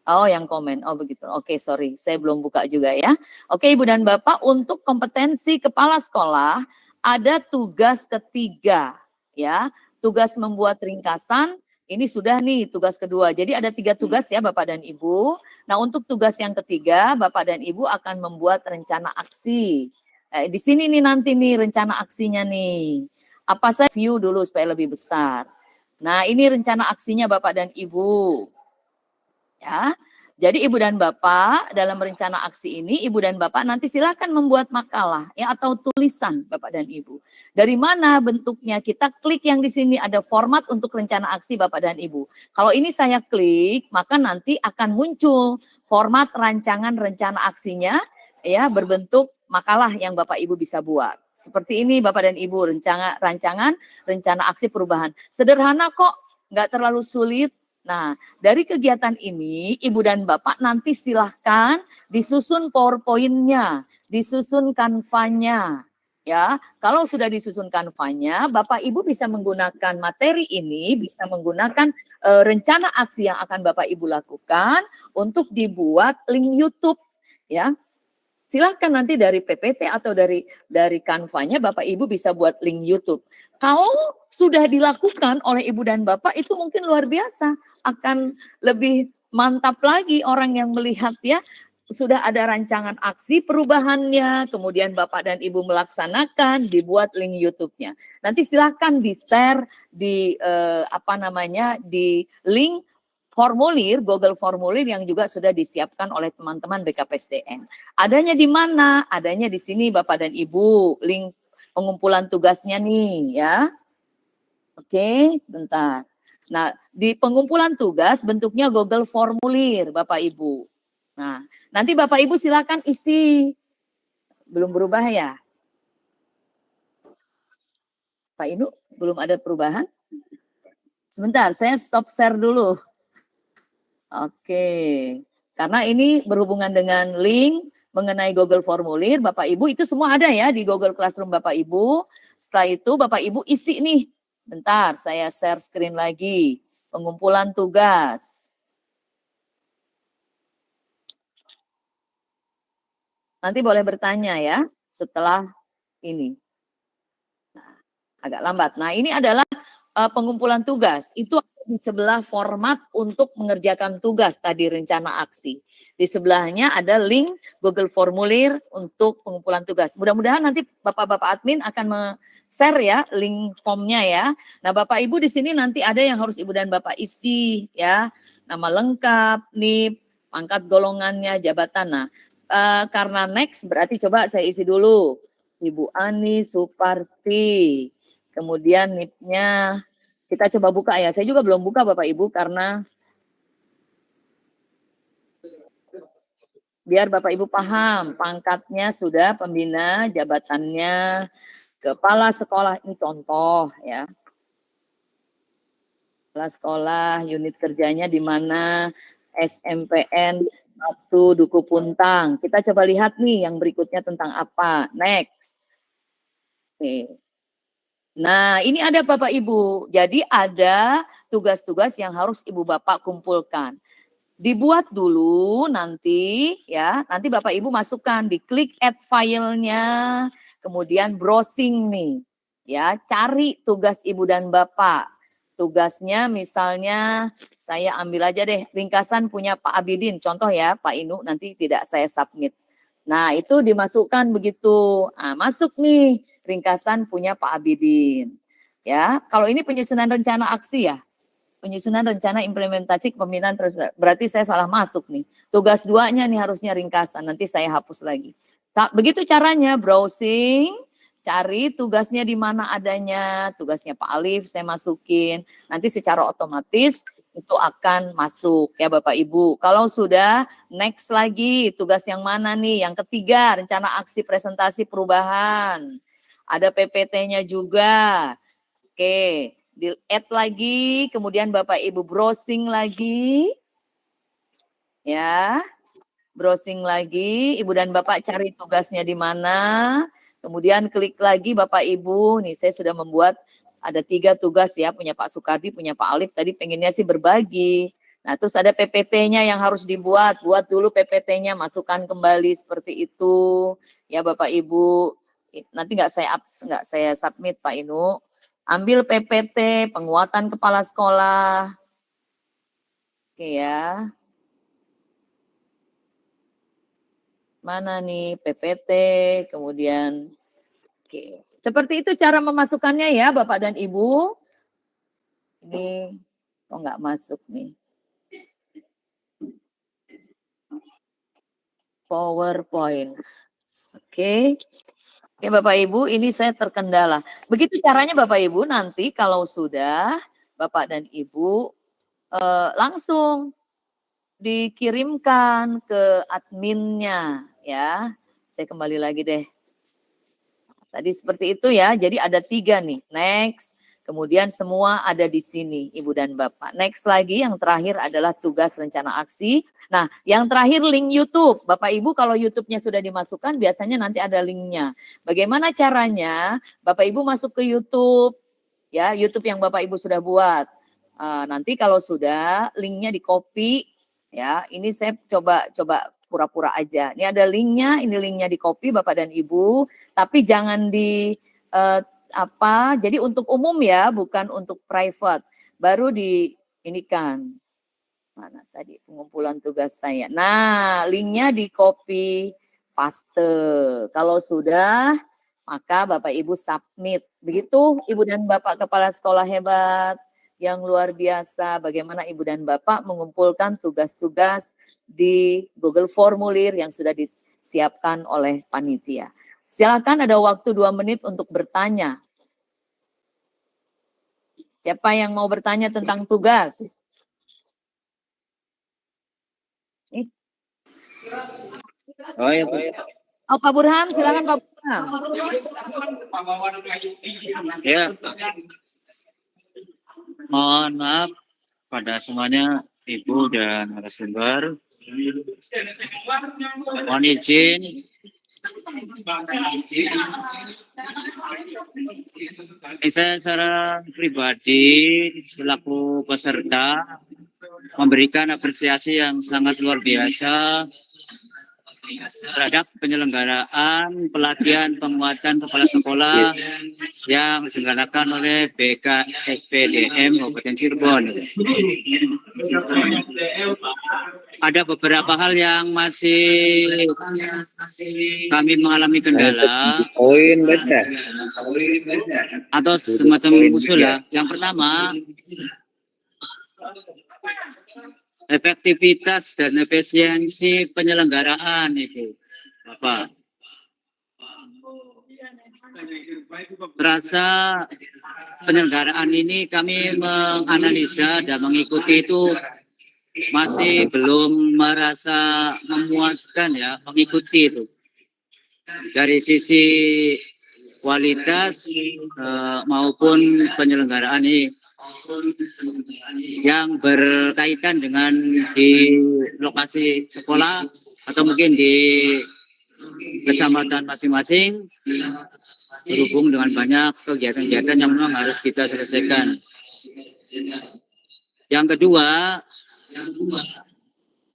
Oh, yang komen. Oh, begitu. Oke, sorry. Saya belum buka juga ya. Oke, Ibu dan Bapak, untuk kompetensi kepala sekolah ada tugas ketiga ya. Tugas membuat ringkasan, ini sudah nih tugas kedua. Jadi ada 3 tugas ya Bapak dan Ibu. Nah, untuk tugas yang ketiga, Bapak dan Ibu akan membuat rencana aksi. Di sini nih nanti nih rencana aksinya nih. Apa saya view dulu supaya lebih besar. Nah, ini rencana aksinya Bapak dan Ibu. Ya, jadi Ibu dan Bapak dalam rencana aksi ini, Ibu dan Bapak nanti silakan membuat makalah ya atau tulisan Bapak dan Ibu. Dari mana bentuknya? Kita klik yang di sini ada format untuk rencana aksi Bapak dan Ibu. Kalau ini saya klik, maka nanti akan muncul format rancangan rencana aksinya ya berbentuk makalah yang Bapak Ibu bisa buat. Seperti ini Bapak dan Ibu, rencana aksi perubahan. Sederhana kok, nggak terlalu sulit. Nah, dari kegiatan ini, Ibu dan Bapak nanti silahkan disusun PowerPoint-nya, disusun Canva-nya. Ya, kalau sudah disusun Canva-nya, Bapak Ibu bisa menggunakan materi ini, bisa menggunakan rencana aksi yang akan Bapak Ibu lakukan untuk dibuat link YouTube, ya. Silahkan nanti dari PPT atau dari Canva-nya Bapak Ibu bisa buat link YouTube. Kalau sudah dilakukan oleh Ibu dan Bapak itu mungkin luar biasa, akan lebih mantap lagi orang yang melihat ya. Sudah ada rancangan aksi perubahannya, kemudian Bapak dan Ibu melaksanakan, dibuat link YouTube-nya. Nanti silahkan di-share di di link formulir, Google Formulir yang juga sudah disiapkan oleh teman-teman BKPSDM. Adanya di mana? Adanya di sini Bapak dan Ibu, link pengumpulan tugasnya nih ya. Oke, sebentar. Nah, di pengumpulan tugas bentuknya Google Formulir Bapak Ibu. Nah, nanti Bapak Ibu silakan isi. Belum berubah ya? Pak Inu, belum ada perubahan? Sebentar, saya stop share dulu. Oke, karena ini berhubungan dengan link mengenai Google Formulir, Bapak Ibu itu semua ada ya di Google Classroom Bapak Ibu. Setelah itu Bapak Ibu isi nih. Sebentar, saya share screen lagi. Pengumpulan tugas. Nanti boleh bertanya ya setelah ini. Nah, agak lambat. Nah, ini adalah pengumpulan tugas. Itu di sebelah format untuk mengerjakan tugas tadi rencana aksi. Di sebelahnya ada link Google Formulir untuk pengumpulan tugas. Mudah-mudahan nanti Bapak-bapak admin akan share ya link formnya ya. Nah, Bapak Ibu di sini nanti ada yang harus Ibu dan Bapak isi ya. Nama lengkap, NIP, pangkat golongannya, jabatan. Nah, karena next berarti coba saya isi dulu. Ibu Ani Suparti. Kemudian NIP-nya kita coba buka ya. Saya juga belum buka Bapak Ibu karena biar Bapak Ibu paham. Pangkatnya sudah pembina, jabatannya kepala sekolah. Ini contoh ya. Kepala sekolah, unit kerjanya di mana, SMPN 1 Duku Puntang. Kita coba lihat nih yang berikutnya tentang apa. Next. Oke. Nah, ini ada Bapak Ibu. Jadi ada tugas-tugas yang harus Ibu Bapak kumpulkan. Dibuat dulu nanti ya. Nanti Bapak Ibu masukkan, diklik add file-nya, kemudian browsing nih. Ya, cari tugas Ibu dan Bapak. Tugasnya misalnya saya ambil aja deh ringkasan punya Pak Abidin, contoh ya Pak Inu, nanti tidak saya submit. Nah itu dimasukkan begitu, nah, masuk nih ringkasan punya Pak Abidin. Ya, kalau ini penyusunan rencana aksi ya, penyusunan rencana implementasi kepemimpinan berarti saya salah masuk nih. Tugas 2-nya nih harusnya ringkasan, nanti saya hapus lagi. Begitu caranya, browsing, cari tugasnya di mana adanya, tugasnya Pak Alif saya masukin, nanti secara otomatis itu akan masuk ya Bapak Ibu. Kalau sudah next lagi, tugas yang mana nih? Yang ketiga, rencana aksi presentasi perubahan. Ada PPT-nya juga. Oke, di add lagi, kemudian Bapak Ibu browsing lagi. Ya. Browsing lagi, Ibu dan Bapak cari tugasnya di mana. Kemudian klik lagi Bapak Ibu, nih saya sudah membuat ada 3 tugas ya, punya Pak Sukardi, punya Pak Alif, tadi pengennya sih berbagi. Nah terus ada PPT-nya yang harus dibuat, buat dulu PPT-nya, masukkan kembali seperti itu. Ya Bapak Ibu, nanti nggak saya submit Pak Inu. Ambil PPT, penguatan kepala sekolah. Oke ya. Mana nih PPT, kemudian oke. Seperti itu cara memasukkannya ya Bapak dan Ibu. Ini kok nggak masuk nih. PowerPoint. Oke. Oke Bapak Ibu, ini saya terkendala. Begitu caranya Bapak Ibu, nanti kalau sudah Bapak dan Ibu langsung dikirimkan ke adminnya ya. Saya kembali lagi deh. Tadi seperti itu ya. Jadi ada 3 nih. Next. Kemudian semua ada di sini, Ibu dan Bapak. Next lagi, yang terakhir adalah tugas rencana aksi. Nah, yang terakhir link YouTube. Bapak Ibu kalau YouTube-nya sudah dimasukkan, biasanya nanti ada linknya. Bagaimana caranya? Bapak Ibu masuk ke YouTube, ya YouTube yang Bapak Ibu sudah buat. Nanti kalau sudah, linknya di copy, ya. Ini saya coba pura-pura aja. Ini ada linknya, ini linknya di copy Bapak dan Ibu. Tapi jangan di jadi untuk umum ya, bukan untuk private. Baru di ini kan. Mana tadi pengumpulan tugas saya. Nah, linknya di copy paste. Kalau sudah, maka Bapak Ibu submit. Begitu Ibu dan Bapak kepala sekolah hebat yang luar biasa. Bagaimana Ibu dan Bapak mengumpulkan tugas-tugas di Google Formulir yang sudah disiapkan oleh panitia. Silakan, ada waktu 2 menit untuk bertanya. Siapa yang mau bertanya tentang tugas? Oh ya, Pak Burhan, silakan Pak Burhan. Ya. Mohon maaf pada semuanya, Ibu dan narasumber. Mohon izin. Saya secara pribadi selaku peserta memberikan apresiasi yang sangat luar biasa terhadap penyelenggaraan pelatihan penguatan kepala sekolah yang diselenggarakan oleh BKSPDM Kabupaten Cirebon. Ada beberapa hal yang masih kami mengalami kendala atau semacam usul ya. Yang pertama, efektivitas dan efisiensi penyelenggaraan itu, Bapak. Terasa penyelenggaraan ini kami menganalisa dan mengikuti itu masih belum merasa memuaskan ya, mengikuti itu. Dari sisi kualitas maupun penyelenggaraan ini yang berkaitan dengan di lokasi sekolah atau mungkin di kecamatan masing-masing, berhubung dengan banyak kegiatan-kegiatan yang memang harus kita selesaikan. Yang kedua,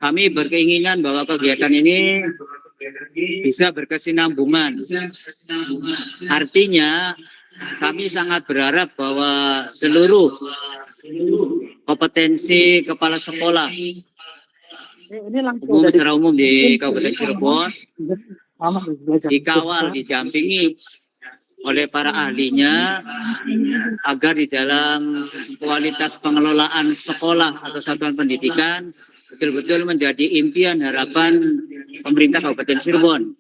kami berkeinginan bahwa kegiatan ini bisa berkesinambungan. Artinya, kami sangat berharap bahwa seluruh kompetensi kepala sekolah umum secara umum di Kabupaten Cirebon dikawal, didampingi oleh para ahlinya agar di dalam kualitas pengelolaan sekolah atau satuan pendidikan betul-betul menjadi impian harapan pemerintah Kabupaten Cirebon,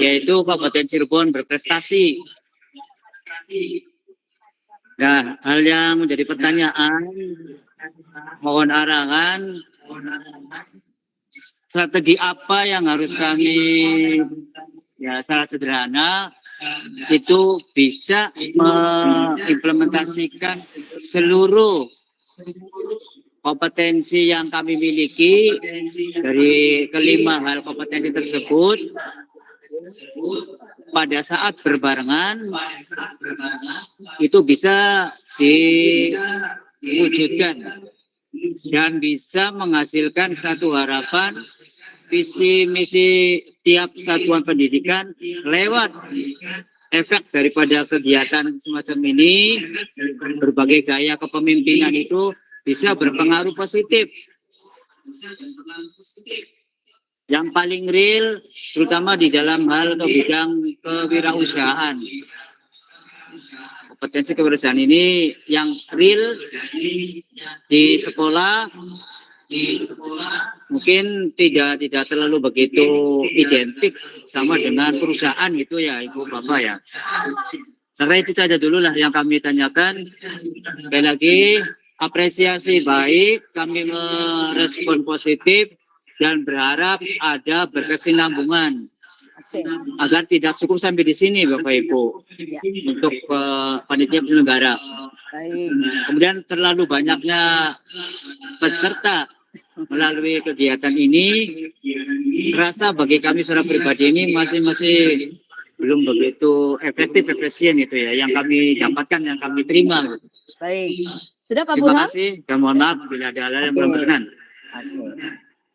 yaitu Kabupaten Cirebon berprestasi. Nah, hal yang menjadi pertanyaan, mohon arahan, strategi apa yang harus kami, ya secara sederhana, itu bisa mengimplementasikan seluruh kompetensi yang kami miliki dari kelima hal kompetensi tersebut pada saat berbarengan itu bisa diwujudkan dan bisa menghasilkan satu harapan visi misi tiap satuan pendidikan lewat efek daripada kegiatan semacam ini. Berbagai gaya kepemimpinan itu bisa berpengaruh positif. Yang paling real, terutama di dalam hal atau bidang kewirausahaan. Kompetensi kewirausahaan ini yang real di sekolah mungkin tidak terlalu begitu identik sama dengan perusahaan gitu ya, Ibu Bapak ya. Saya itu saja dulu lah yang kami tanyakan. Sekali lagi apresiasi baik, kami merespon positif dan berharap ada berkesinambungan agar tidak cukup sampai di sini Bapak Ibu untuk panitia penyelenggara. Kemudian terlalu banyaknya peserta melalui kegiatan ini, rasa bagi kami secara pribadi ini masih belum begitu efisien itu ya, yang kami dapatkan, yang kami terima. Baik, sudah Pak Terima Burhan? kasih dan mohon maaf bila ada hal yang belum berkenan.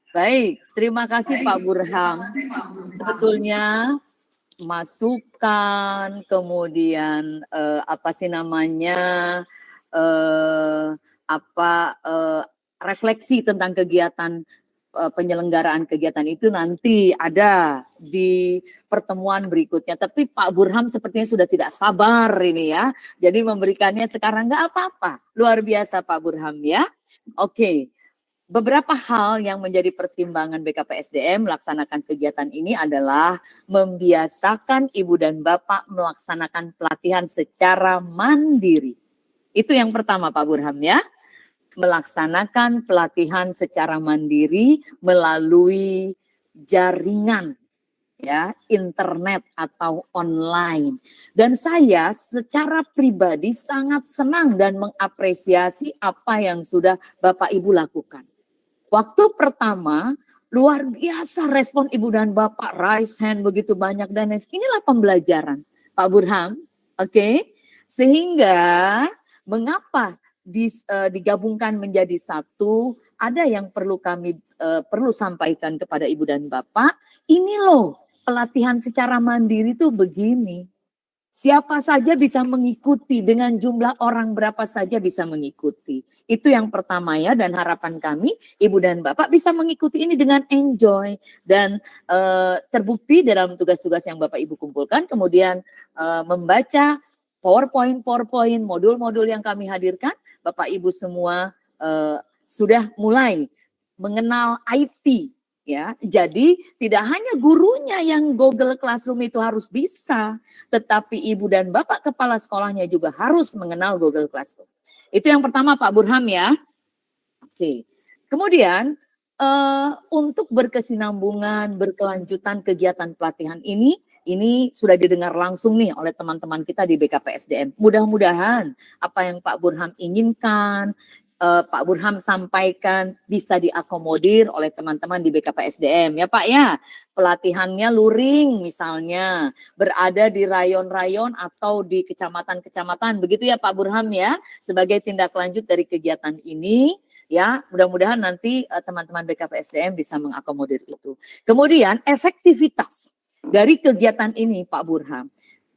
Baik, terima kasih Pak Burhan. Sebetulnya masukan, kemudian refleksi tentang kegiatan penyelenggaraan kegiatan itu nanti ada di pertemuan berikutnya. Tapi Pak Burhan sepertinya sudah tidak sabar ini ya. Jadi memberikannya sekarang nggak apa-apa. Luar biasa Pak Burhan ya. Oke. Beberapa hal yang menjadi pertimbangan BKPSDM melaksanakan kegiatan ini adalah membiasakan ibu dan bapak melaksanakan pelatihan secara mandiri. Itu yang pertama Pak Burhan ya. Melaksanakan pelatihan secara mandiri melalui jaringan ya, internet atau online. Dan saya secara pribadi sangat senang dan mengapresiasi apa yang sudah Bapak Ibu lakukan. Waktu pertama luar biasa respon ibu dan bapak, raise hand begitu banyak dan inilah pembelajaran Pak Burhan, oke? Sehingga mengapa digabungkan menjadi satu, ada yang perlu kami perlu sampaikan kepada ibu dan bapak, ini loh pelatihan secara mandiri tuh begini. Siapa saja bisa mengikuti, dengan jumlah orang berapa saja bisa mengikuti. Itu yang pertama ya, dan harapan kami ibu dan bapak bisa mengikuti ini dengan enjoy. Dan terbukti dalam tugas-tugas yang bapak ibu kumpulkan, kemudian membaca PowerPoint, modul-modul yang kami hadirkan, bapak ibu semua sudah mulai mengenal IT. Ya, jadi tidak hanya gurunya yang Google Classroom itu harus bisa, tetapi ibu dan bapak kepala sekolahnya juga harus mengenal Google Classroom. Itu yang pertama Pak Burhan ya. Oke. Kemudian untuk berkesinambungan, berkelanjutan kegiatan pelatihan ini sudah didengar langsung nih oleh teman-teman kita di BKPSDM. Mudah-mudahan apa yang Pak Burhan inginkan, Pak Burhan sampaikan bisa diakomodir oleh teman-teman di BKPSDM ya Pak ya. Pelatihannya luring misalnya, berada di rayon-rayon atau di kecamatan-kecamatan, begitu ya Pak Burhan ya, sebagai tindak lanjut dari kegiatan ini ya. Mudah-mudahan nanti teman-teman BKPSDM bisa mengakomodir itu. Kemudian efektivitas dari kegiatan ini Pak Burhan,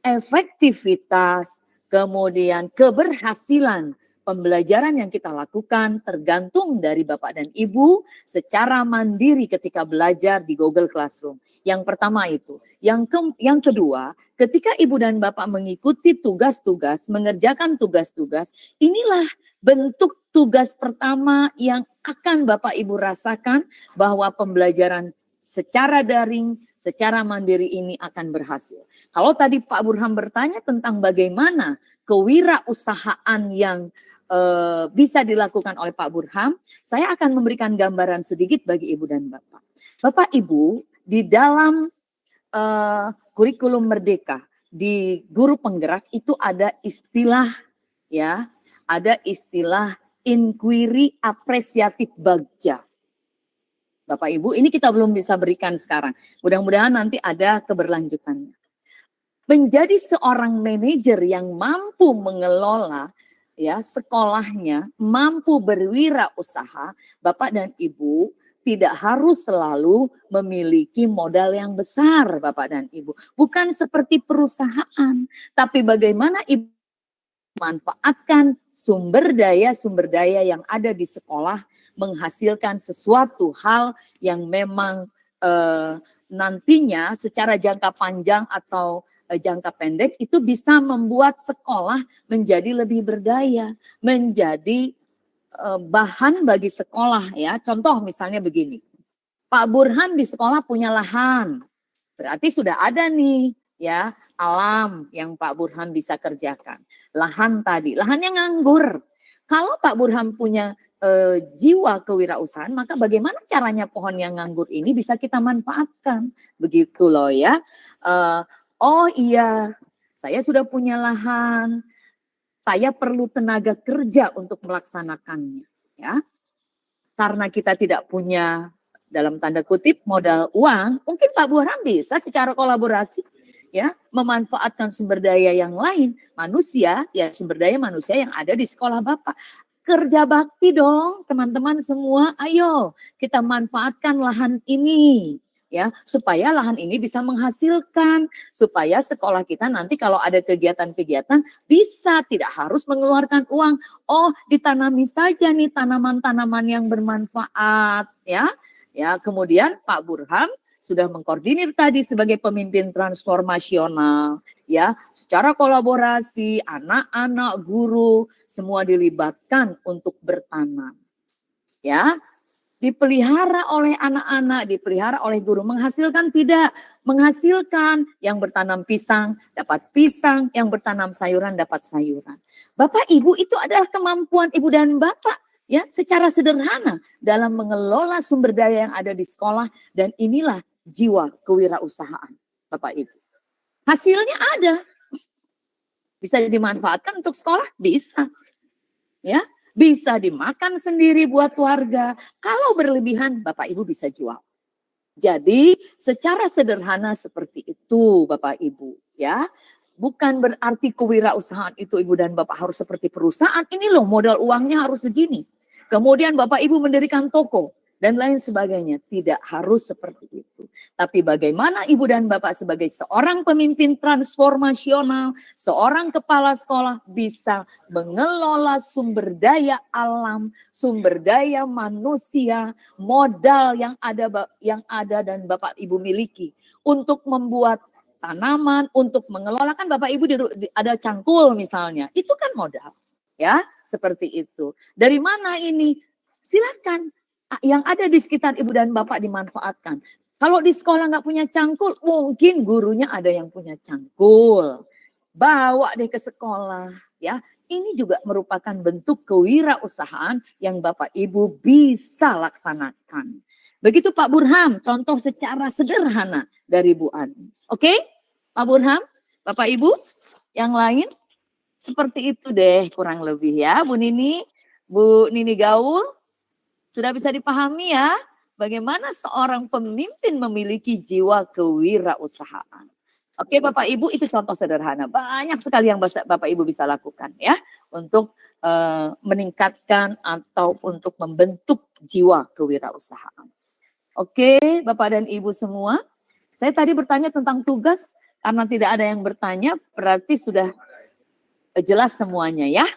efektivitas kemudian keberhasilan pembelajaran yang kita lakukan tergantung dari Bapak dan Ibu secara mandiri ketika belajar di Google Classroom. Yang pertama itu. Yang kedua, ketika Ibu dan Bapak mengikuti tugas-tugas, mengerjakan tugas-tugas, inilah bentuk tugas pertama yang akan Bapak Ibu rasakan bahwa pembelajaran secara daring, secara mandiri ini akan berhasil. Kalau tadi Pak Burhan bertanya tentang bagaimana kewirausahaan yang bisa dilakukan oleh Pak Burhan, saya akan memberikan gambaran sedikit bagi Ibu dan Bapak. Bapak Ibu, di dalam kurikulum Merdeka, di guru penggerak itu ada istilah ya, ada istilah inquiry apresiatif bagja. Bapak Ibu, ini kita belum bisa berikan sekarang. Mudah-mudahan nanti ada keberlanjutannya. Menjadi seorang manajer yang mampu mengelola ya sekolahnya, mampu berwirausaha, Bapak dan Ibu tidak harus selalu memiliki modal yang besar, Bapak dan Ibu. Bukan seperti perusahaan, tapi bagaimana Ibu manfaatkan sumber daya yang ada di sekolah menghasilkan sesuatu hal yang memang nantinya secara jangka panjang atau jangka pendek itu bisa membuat sekolah menjadi lebih berdaya, menjadi bahan bagi sekolah ya. Contoh misalnya begini, Pak Burhan di sekolah punya lahan, berarti sudah ada nih ya alam yang Pak Burhan bisa kerjakan. Lahan tadi, lahannya nganggur. Kalau Pak Burhan punya jiwa kewirausahaan, maka bagaimana caranya pohon yang nganggur ini bisa kita manfaatkan, begitu loh ya. Oh iya, saya sudah punya lahan, saya perlu tenaga kerja untuk melaksanakannya, ya. Karena kita tidak punya dalam tanda kutip modal uang, mungkin Pak Burhan bisa secara kolaborasi ya memanfaatkan sumber daya yang lain, manusia ya, sumber daya manusia yang ada di sekolah Bapak. Kerja bakti dong teman-teman semua, ayo kita manfaatkan lahan ini ya, supaya lahan ini bisa menghasilkan, supaya sekolah kita nanti kalau ada kegiatan-kegiatan bisa tidak harus mengeluarkan uang. Oh, ditanami saja nih tanaman-tanaman yang bermanfaat ya. Ya, kemudian Pak Burhan sudah mengkoordinir tadi sebagai pemimpin transformasional ya, secara kolaborasi anak-anak, guru semua dilibatkan untuk bertanam. Ya, dipelihara oleh anak-anak, dipelihara oleh guru, menghasilkan tidak? Menghasilkan. Yang bertanam pisang dapat pisang, yang bertanam sayuran dapat sayuran. Bapak Ibu, itu adalah kemampuan Ibu dan Bapak ya, secara sederhana dalam mengelola sumber daya yang ada di sekolah, dan inilah jiwa kewirausahaan Bapak Ibu. Hasilnya ada. Bisa dimanfaatkan untuk sekolah? Bisa. Ya, bisa dimakan sendiri buat warga. Kalau berlebihan Bapak Ibu bisa jual. Jadi secara sederhana seperti itu Bapak Ibu ya. Bukan berarti kewirausahaan itu Ibu dan Bapak harus seperti perusahaan. Ini loh modal uangnya harus segini. Kemudian Bapak Ibu mendirikan toko dan lain sebagainya. Tidak harus seperti itu. Tapi bagaimana Ibu dan Bapak sebagai seorang pemimpin transformasional, seorang kepala sekolah bisa mengelola sumber daya alam, sumber daya manusia, modal yang ada dan Bapak Ibu miliki untuk membuat tanaman, untuk mengelola. Kan Bapak Ibu ada cangkul misalnya, itu kan modal. Ya, seperti itu. Dari mana ini? Silakan yang ada di sekitar Ibu dan Bapak dimanfaatkan. Kalau di sekolah nggak punya cangkul, mungkin gurunya ada yang punya cangkul. Bawa deh ke sekolah. Ya, ini juga merupakan bentuk kewirausahaan yang Bapak Ibu bisa laksanakan. Begitu Pak Burhan, contoh secara sederhana dari Bu Ani. Oke, Pak Burhan, Bapak Ibu, yang lain? Seperti itu deh kurang lebih ya Bu Nini Gaul. Sudah bisa dipahami ya bagaimana seorang pemimpin memiliki jiwa kewirausahaan. Oke Bapak Ibu, itu contoh sederhana. Banyak sekali yang Bapak Ibu bisa lakukan ya untuk meningkatkan atau untuk membentuk jiwa kewirausahaan. Oke Bapak dan Ibu semua, saya tadi bertanya tentang tugas, karena tidak ada yang bertanya berarti sudah jelas semuanya ya.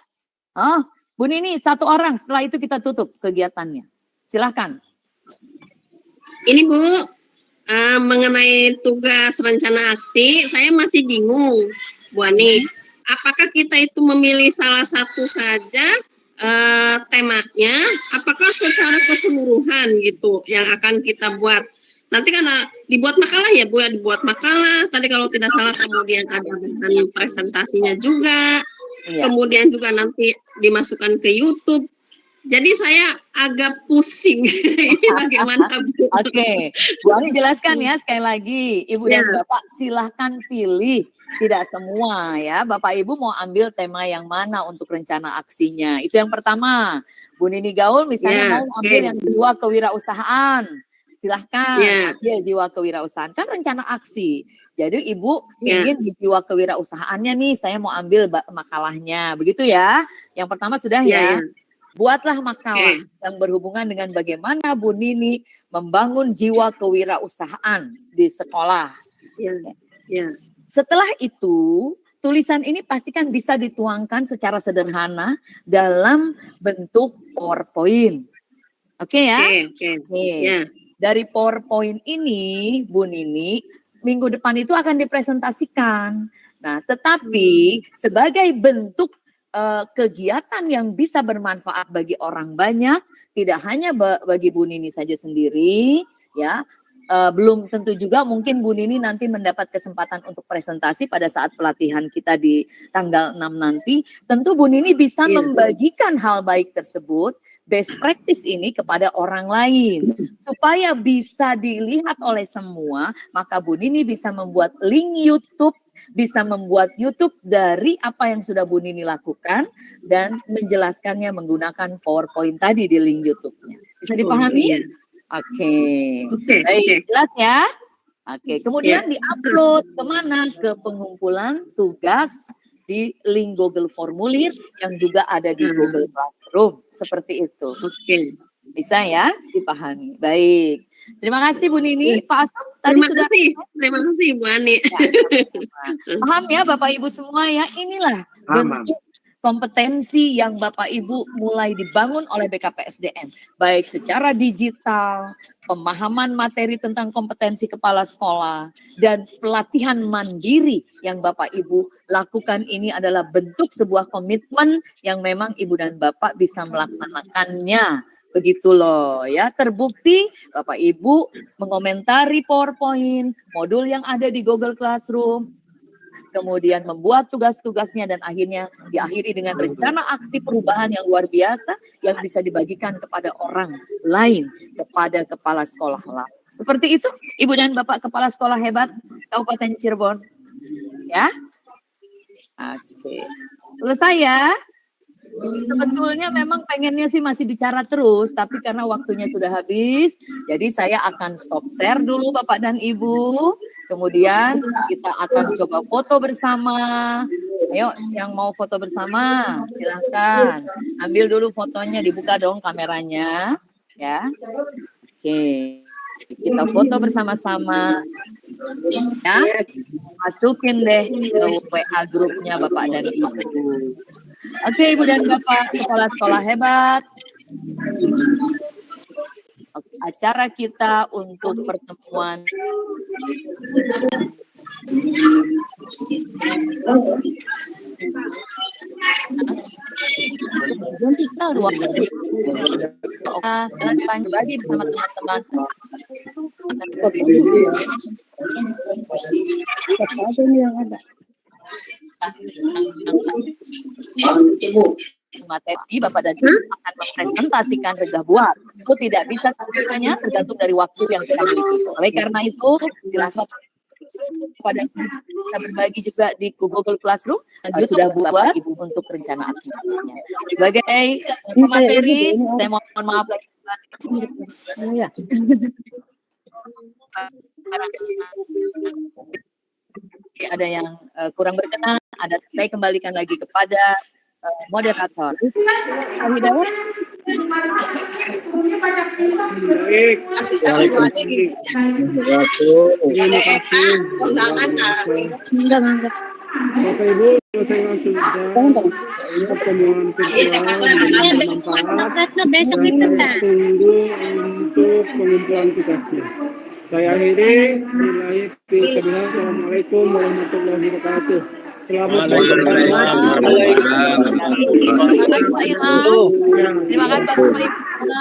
Oh, Bu Nini, satu orang, setelah itu kita tutup kegiatannya. Silahkan. Ini Bu, mengenai tugas rencana aksi, saya masih bingung, Bu Ani. Apakah kita itu memilih salah satu saja temanya, apakah secara keseluruhan gitu yang akan kita buat? Nanti karena dibuat makalah ya Bu, ya dibuat makalah. Tadi kalau tidak salah kemudian ada bahan presentasinya juga. Iya. Kemudian juga nanti dimasukkan ke YouTube. Jadi saya agak pusing. Ini bagaimana Bu? Oke, Bu Ani jelaskan ya sekali lagi. Ibu dan Bapak silahkan pilih. Tidak semua ya. Bapak Ibu mau ambil tema yang mana untuk rencana aksinya. Itu yang pertama. Bu Nini Gaul misalnya mau ambil yang jiwa kewirausahaan. Silahkan ambil jiwa kewirausahaan. Kan rencana aksi. Jadi Ibu ingin di jiwa kewirausahaannya nih, saya mau ambil makalahnya. Begitu ya. Yang pertama sudah ya. Buatlah makalah yang berhubungan dengan bagaimana Bu Nini membangun jiwa kewirausahaan di sekolah. Setelah itu, tulisan ini pastikan bisa dituangkan secara sederhana dalam bentuk PowerPoint. Oke ya? Dari PowerPoint ini, Bu Nini, minggu depan itu akan dipresentasikan. Nah, tetapi sebagai bentuk kegiatan yang bisa bermanfaat bagi orang banyak, tidak hanya bagi Bu Nini saja sendiri, ya. Belum tentu juga mungkin Bu Nini nanti mendapat kesempatan untuk presentasi pada saat pelatihan kita di tanggal 6 nanti. Tentu Bu Nini bisa membagikan hal baik tersebut best practice ini kepada orang lain. Supaya bisa dilihat oleh semua, maka Bu Nini bisa membuat link YouTube, bisa membuat YouTube dari apa yang sudah Bu Nini lakukan dan menjelaskannya menggunakan PowerPoint tadi di link YouTube-nya. Bisa dipahami? Oke. Baik, jelas ya? Oke, kemudian diupload kemana? Ke pengumpulan tugas di link Google Formulir yang juga ada di Google Classroom. Seperti itu. Oke. Bisa ya dipahami. Baik. Terima kasih Bu Nini. Pak Asam tadi sudah. Terima kasih Bu Ani. Paham ya Bapak Ibu semua ya? Inilah bentuk kompetensi yang Bapak Ibu mulai dibangun oleh BKPSDM, baik secara digital, pemahaman materi tentang kompetensi kepala sekolah, dan pelatihan mandiri yang Bapak Ibu lakukan ini adalah bentuk sebuah komitmen yang memang Ibu dan Bapak bisa melaksanakannya. Begitu loh ya, terbukti Bapak Ibu mengomentari PowerPoint, modul yang ada di Google Classroom, kemudian membuat tugas-tugasnya dan akhirnya diakhiri dengan rencana aksi perubahan yang luar biasa yang bisa dibagikan kepada orang lain, kepada kepala sekolah lain. Seperti itu, Ibu dan Bapak kepala sekolah hebat Kabupaten Cirebon. Ya. Oke. Selesai ya. Sebetulnya memang pengennya sih masih bicara terus, tapi karena waktunya sudah habis, jadi saya akan stop share dulu Bapak dan Ibu. Kemudian kita akan coba foto bersama. Ayo, yang mau foto bersama, silahkan. Ambil dulu fotonya, dibuka dong kameranya. Ya. Oke. Kita foto bersama-sama. Ya, masukin deh ke WA grupnya Bapak dan Ibu. Oke, Ibu dan Bapak kepala sekolah hebat. Acara kita untuk pertemuan kita ruangan jalan berbagi bersama teman-teman. Apa yang ada? Materi Bapak dan Ibu akan mempresentasikan regah buat. Itu tidak bisa semuanya, tergantung dari waktu yang kita miliki. Oleh karena itu, silakan pada kita berbagi juga di Google Classroom dan sudah buat Ibu untuk rencana aksinya. Sebagai pemateri, saya mohon maaf lagi. Ada yang kurang berkenan, saya kembalikan lagi kepada moderator. Hidayat. Baik. Terima kasih. Bapak Ibu, selesai langsung pertemuan bermanfaat. Besok kita tunggu untuk pengumpulan tugasnya. Saya akhiri. Assalamualaikum warahmatullahi wabarakatuh. Selamat Terima kasih Pak Ibu semua.